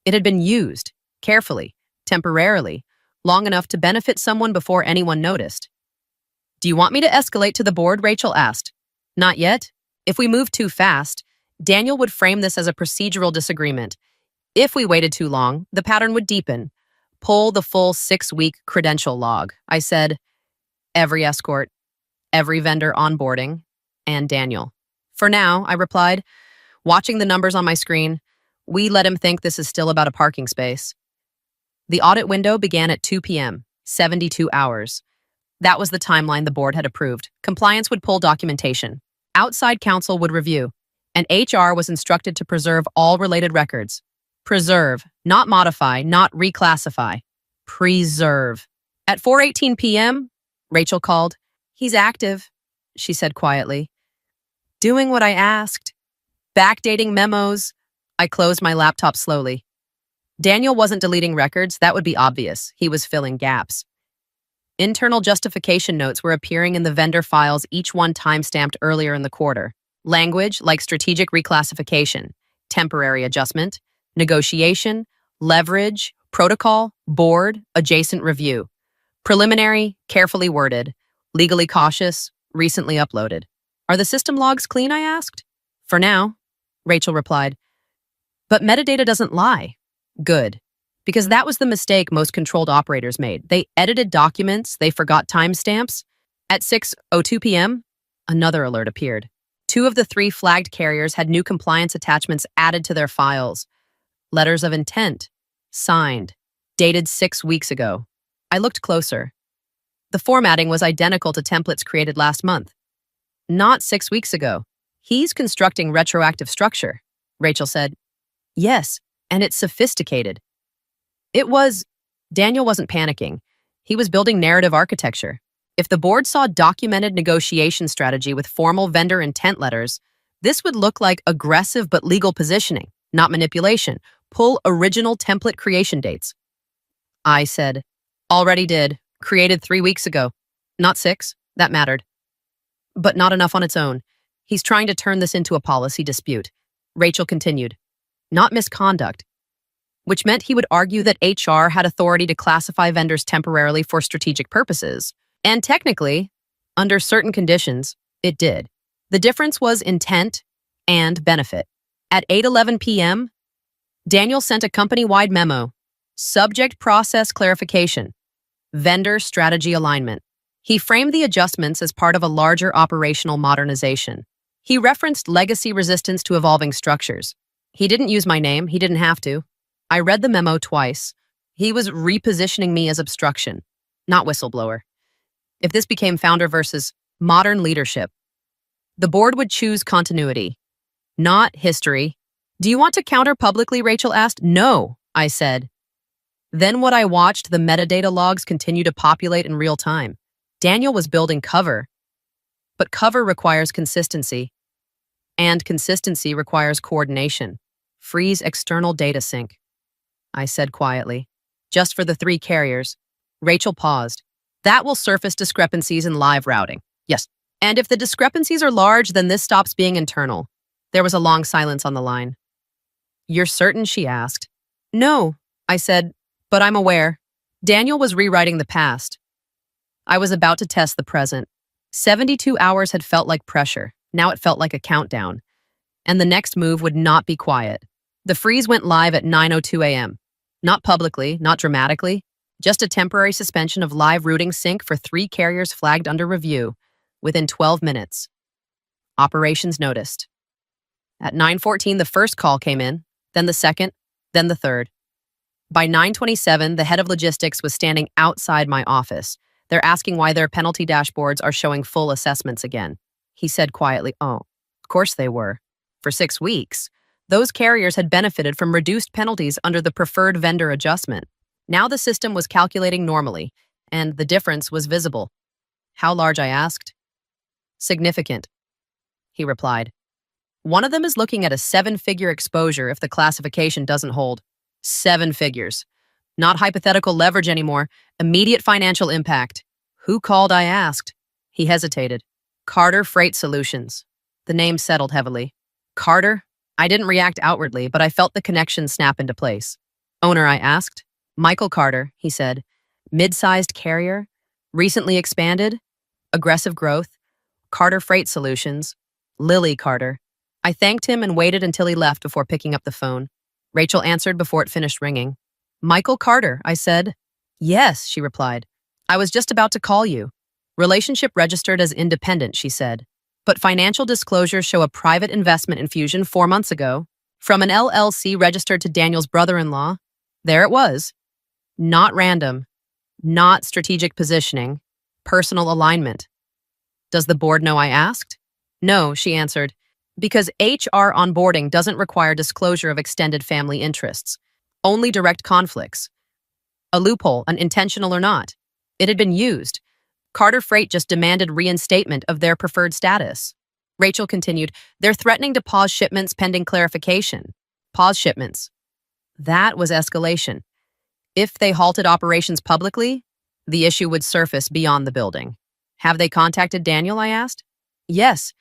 It had been used, carefully, temporarily, long enough to benefit someone before anyone noticed. Do you want me to escalate to the board? Rachel asked. Not yet. If we move too fast, Daniel would frame this as a procedural disagreement. If we waited too long, the pattern would deepen. Pull the full 6-week credential log. I said, every escort, every vendor onboarding, and Daniel. For now, I replied, watching the numbers on my screen, we let him think this is still about a parking space. The audit window began at 2 p.m., 72 hours. That was the timeline the board had approved. Compliance would pull documentation. Outside counsel would review. And HR was instructed to preserve all related records. Preserve, not modify, not reclassify. Preserve. At 4:18 p.m., Rachel called. He's active, she said quietly. Doing what I asked. Backdating memos. I closed my laptop slowly. Daniel wasn't deleting records. That would be obvious. He was filling gaps. Internal justification notes were appearing in the vendor files, each one timestamped earlier in the quarter. Language like strategic reclassification, temporary adjustment, negotiation, leverage, protocol, board, adjacent review. Preliminary, carefully worded, legally cautious, recently uploaded. Are the system logs clean? I asked. For now, Rachel replied. But metadata doesn't lie. Good. Because that was the mistake most controlled operators made. They edited documents, they forgot timestamps. At 6:02 p.m., another alert appeared. 2 of the 3 flagged carriers had new compliance attachments added to their files. Letters of intent, signed, dated 6 weeks ago. I looked closer. The formatting was identical to templates created last month. Not 6 weeks ago. He's constructing retroactive structure. Rachel said, yes, and it's sophisticated. Daniel wasn't panicking. He was building narrative architecture. If the board saw documented negotiation strategy with formal vendor intent letters, this would look like aggressive but legal positioning, not manipulation. Pull original template creation dates. I said, already did. Created 3 weeks ago. Not 6. That mattered. But not enough on its own. He's trying to turn this into a policy dispute. Rachel continued, not misconduct, which meant he would argue that HR had authority to classify vendors temporarily for strategic purposes. And technically, under certain conditions, it did. The difference was intent and benefit. At 8:11 p.m., Daniel sent a company-wide memo, subject process clarification, vendor strategy alignment. He framed the adjustments as part of a larger operational modernization. He referenced legacy resistance to evolving structures. He didn't use my name, he didn't have to. I read the memo twice. He was repositioning me as obstruction, not whistleblower. If this became founder versus modern leadership, the board would choose continuity, not history. Do you want to counter publicly, Rachel asked. No, I said. Then what I watched, the metadata logs continue to populate in real time. Daniel was building cover, but cover requires consistency, and consistency requires coordination. Freeze external data sync, I said quietly. Just for the 3 carriers. Rachel paused. That will surface discrepancies in live routing. Yes. And if the discrepancies are large, then this stops being internal. There was a long silence on the line. You're certain? She asked. No, I said, but I'm aware. Daniel was rewriting the past. I was about to test the present. 72 hours had felt like pressure. Now it felt like a countdown. And the next move would not be quiet. The freeze went live at 9:02 a.m. Not publicly, not dramatically, just a temporary suspension of live routing sync for 3 carriers flagged under review within 12 minutes. Operations noticed. At 9:14, the first call came in, then the second, then the third. By 9:27, the head of logistics was standing outside my office. They're asking why their penalty dashboards are showing full assessments again. He said quietly, oh, of course they were. For 6 weeks, those carriers had benefited from reduced penalties under the preferred vendor adjustment. Now the system was calculating normally, and the difference was visible. How large, I asked. Significant, he replied. One of them is looking at a 7-figure exposure if the classification doesn't hold. 7 figures. Not hypothetical leverage anymore. Immediate financial impact. Who called, I asked. He hesitated. Carter Freight Solutions. The name settled heavily. Carter? I didn't react outwardly, but I felt the connection snap into place. Owner, I asked. Michael Carter, he said. Mid-sized carrier. Recently expanded. Aggressive growth. Carter Freight Solutions. Lily Carter. I thanked him and waited until he left before picking up the phone. Rachel answered before it finished ringing. Michael Carter, I said. Yes, she replied. I was just about to call you. Relationship registered as independent, she said. But financial disclosures show a private investment infusion 4 months ago from an LLC registered to Daniel's brother-in-law. There it was. Not random. Not strategic positioning. Personal alignment. Does the board know, I asked? No, she answered. Because HR onboarding doesn't require disclosure of extended family interests. Only direct conflicts. A loophole, unintentional or not. It had been used. Carter Freight just demanded reinstatement of their preferred status. Rachel continued, they're threatening to pause shipments pending clarification. Pause shipments. That was escalation. If they halted operations publicly, the issue would surface beyond the building. Have they contacted Daniel, I asked? Yes,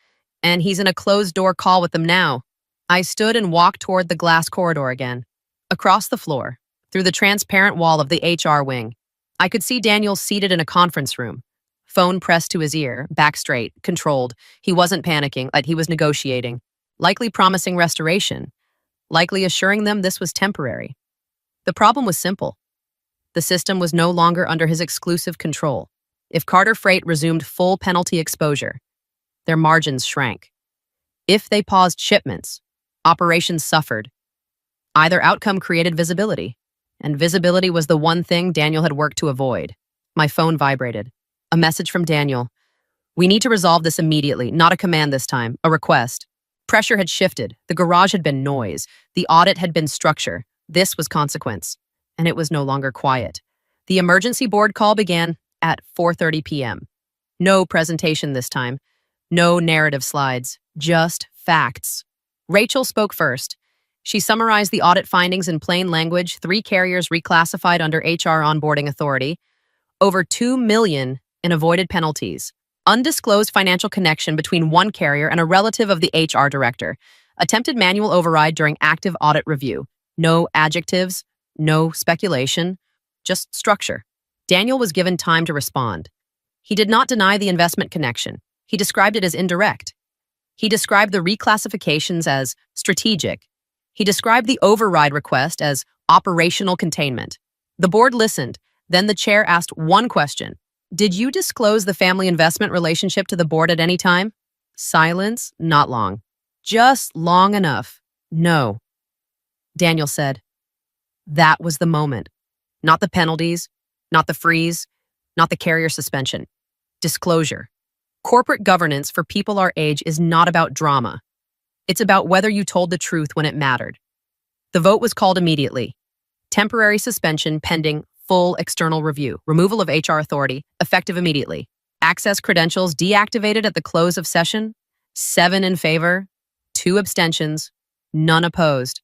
and he's in a closed-door call with them now. I stood and walked toward the glass corridor again. Across the floor, through the transparent wall of the HR wing, I could see Daniel seated in a conference room. Phone pressed to his ear, back straight, controlled. He wasn't panicking, but he was negotiating, likely promising restoration, likely assuring them this was temporary. The problem was simple. The system was no longer under his exclusive control. If Carter Freight resumed full penalty exposure, their margins shrank. If they paused shipments, operations suffered. Either outcome created visibility, and visibility was the one thing Daniel had worked to avoid. My phone vibrated. A message from Daniel. We need to resolve this immediately, not a command this time, a request. Pressure had shifted. The garage had been noise. The audit had been structure. This was consequence. And it was no longer quiet. The emergency board call began at 4:30 p.m. No presentation this time. No narrative slides. Just facts. Rachel spoke first. She summarized the audit findings in plain language: 3 carriers reclassified under HR onboarding authority, over $2 million in avoided penalties, undisclosed financial connection between 1 carrier and a relative of the HR director, attempted manual override during active audit review. No adjectives, no speculation, just structure. Daniel was given time to respond. He did not deny the investment connection. He described it as indirect. He described the reclassifications as strategic. He described the override request as operational containment. The board listened. Then the chair asked one question. Did you disclose the family investment relationship to the board at any time? Silence, not long. Just long enough. No. Daniel said. That was the moment. Not the penalties, not the freeze, not the carrier suspension. Disclosure. Corporate governance for people our age is not about drama. It's about whether you told the truth when it mattered. The vote was called immediately. Temporary suspension pending full external review. Removal of HR authority, effective immediately. Access credentials deactivated at the close of session. 7 in favor, 2 abstentions, none opposed.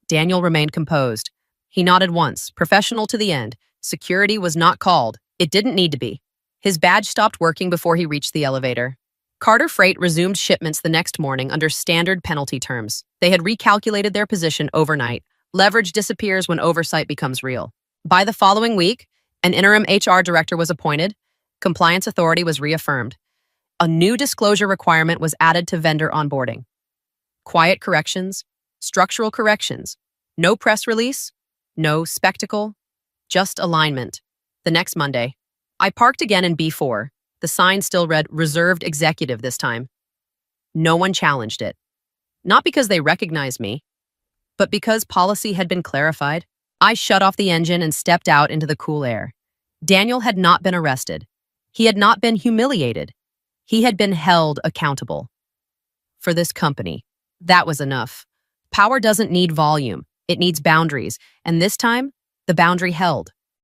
Daniel remained composed. He nodded once, professional to the end. Security was not called. It didn't need to be. His badge stopped working before he reached the elevator. Carter Freight resumed shipments the next morning under standard penalty terms. They had recalculated their position overnight. Leverage disappears when oversight becomes real. By the following week, an interim HR director was appointed. Compliance authority was reaffirmed. A new disclosure requirement was added to vendor onboarding. Quiet corrections, structural corrections, no press release, no spectacle, just alignment. The next Monday, I parked again in B4. The sign still read reserved executive this time. No one challenged it. Not because they recognized me, but because policy had been clarified. I shut off the engine and stepped out into the cool air. Daniel had not been arrested. He had not been humiliated. He had been held accountable. For this company, that was enough. Power doesn't need volume. It needs boundaries. And this time, the boundary held.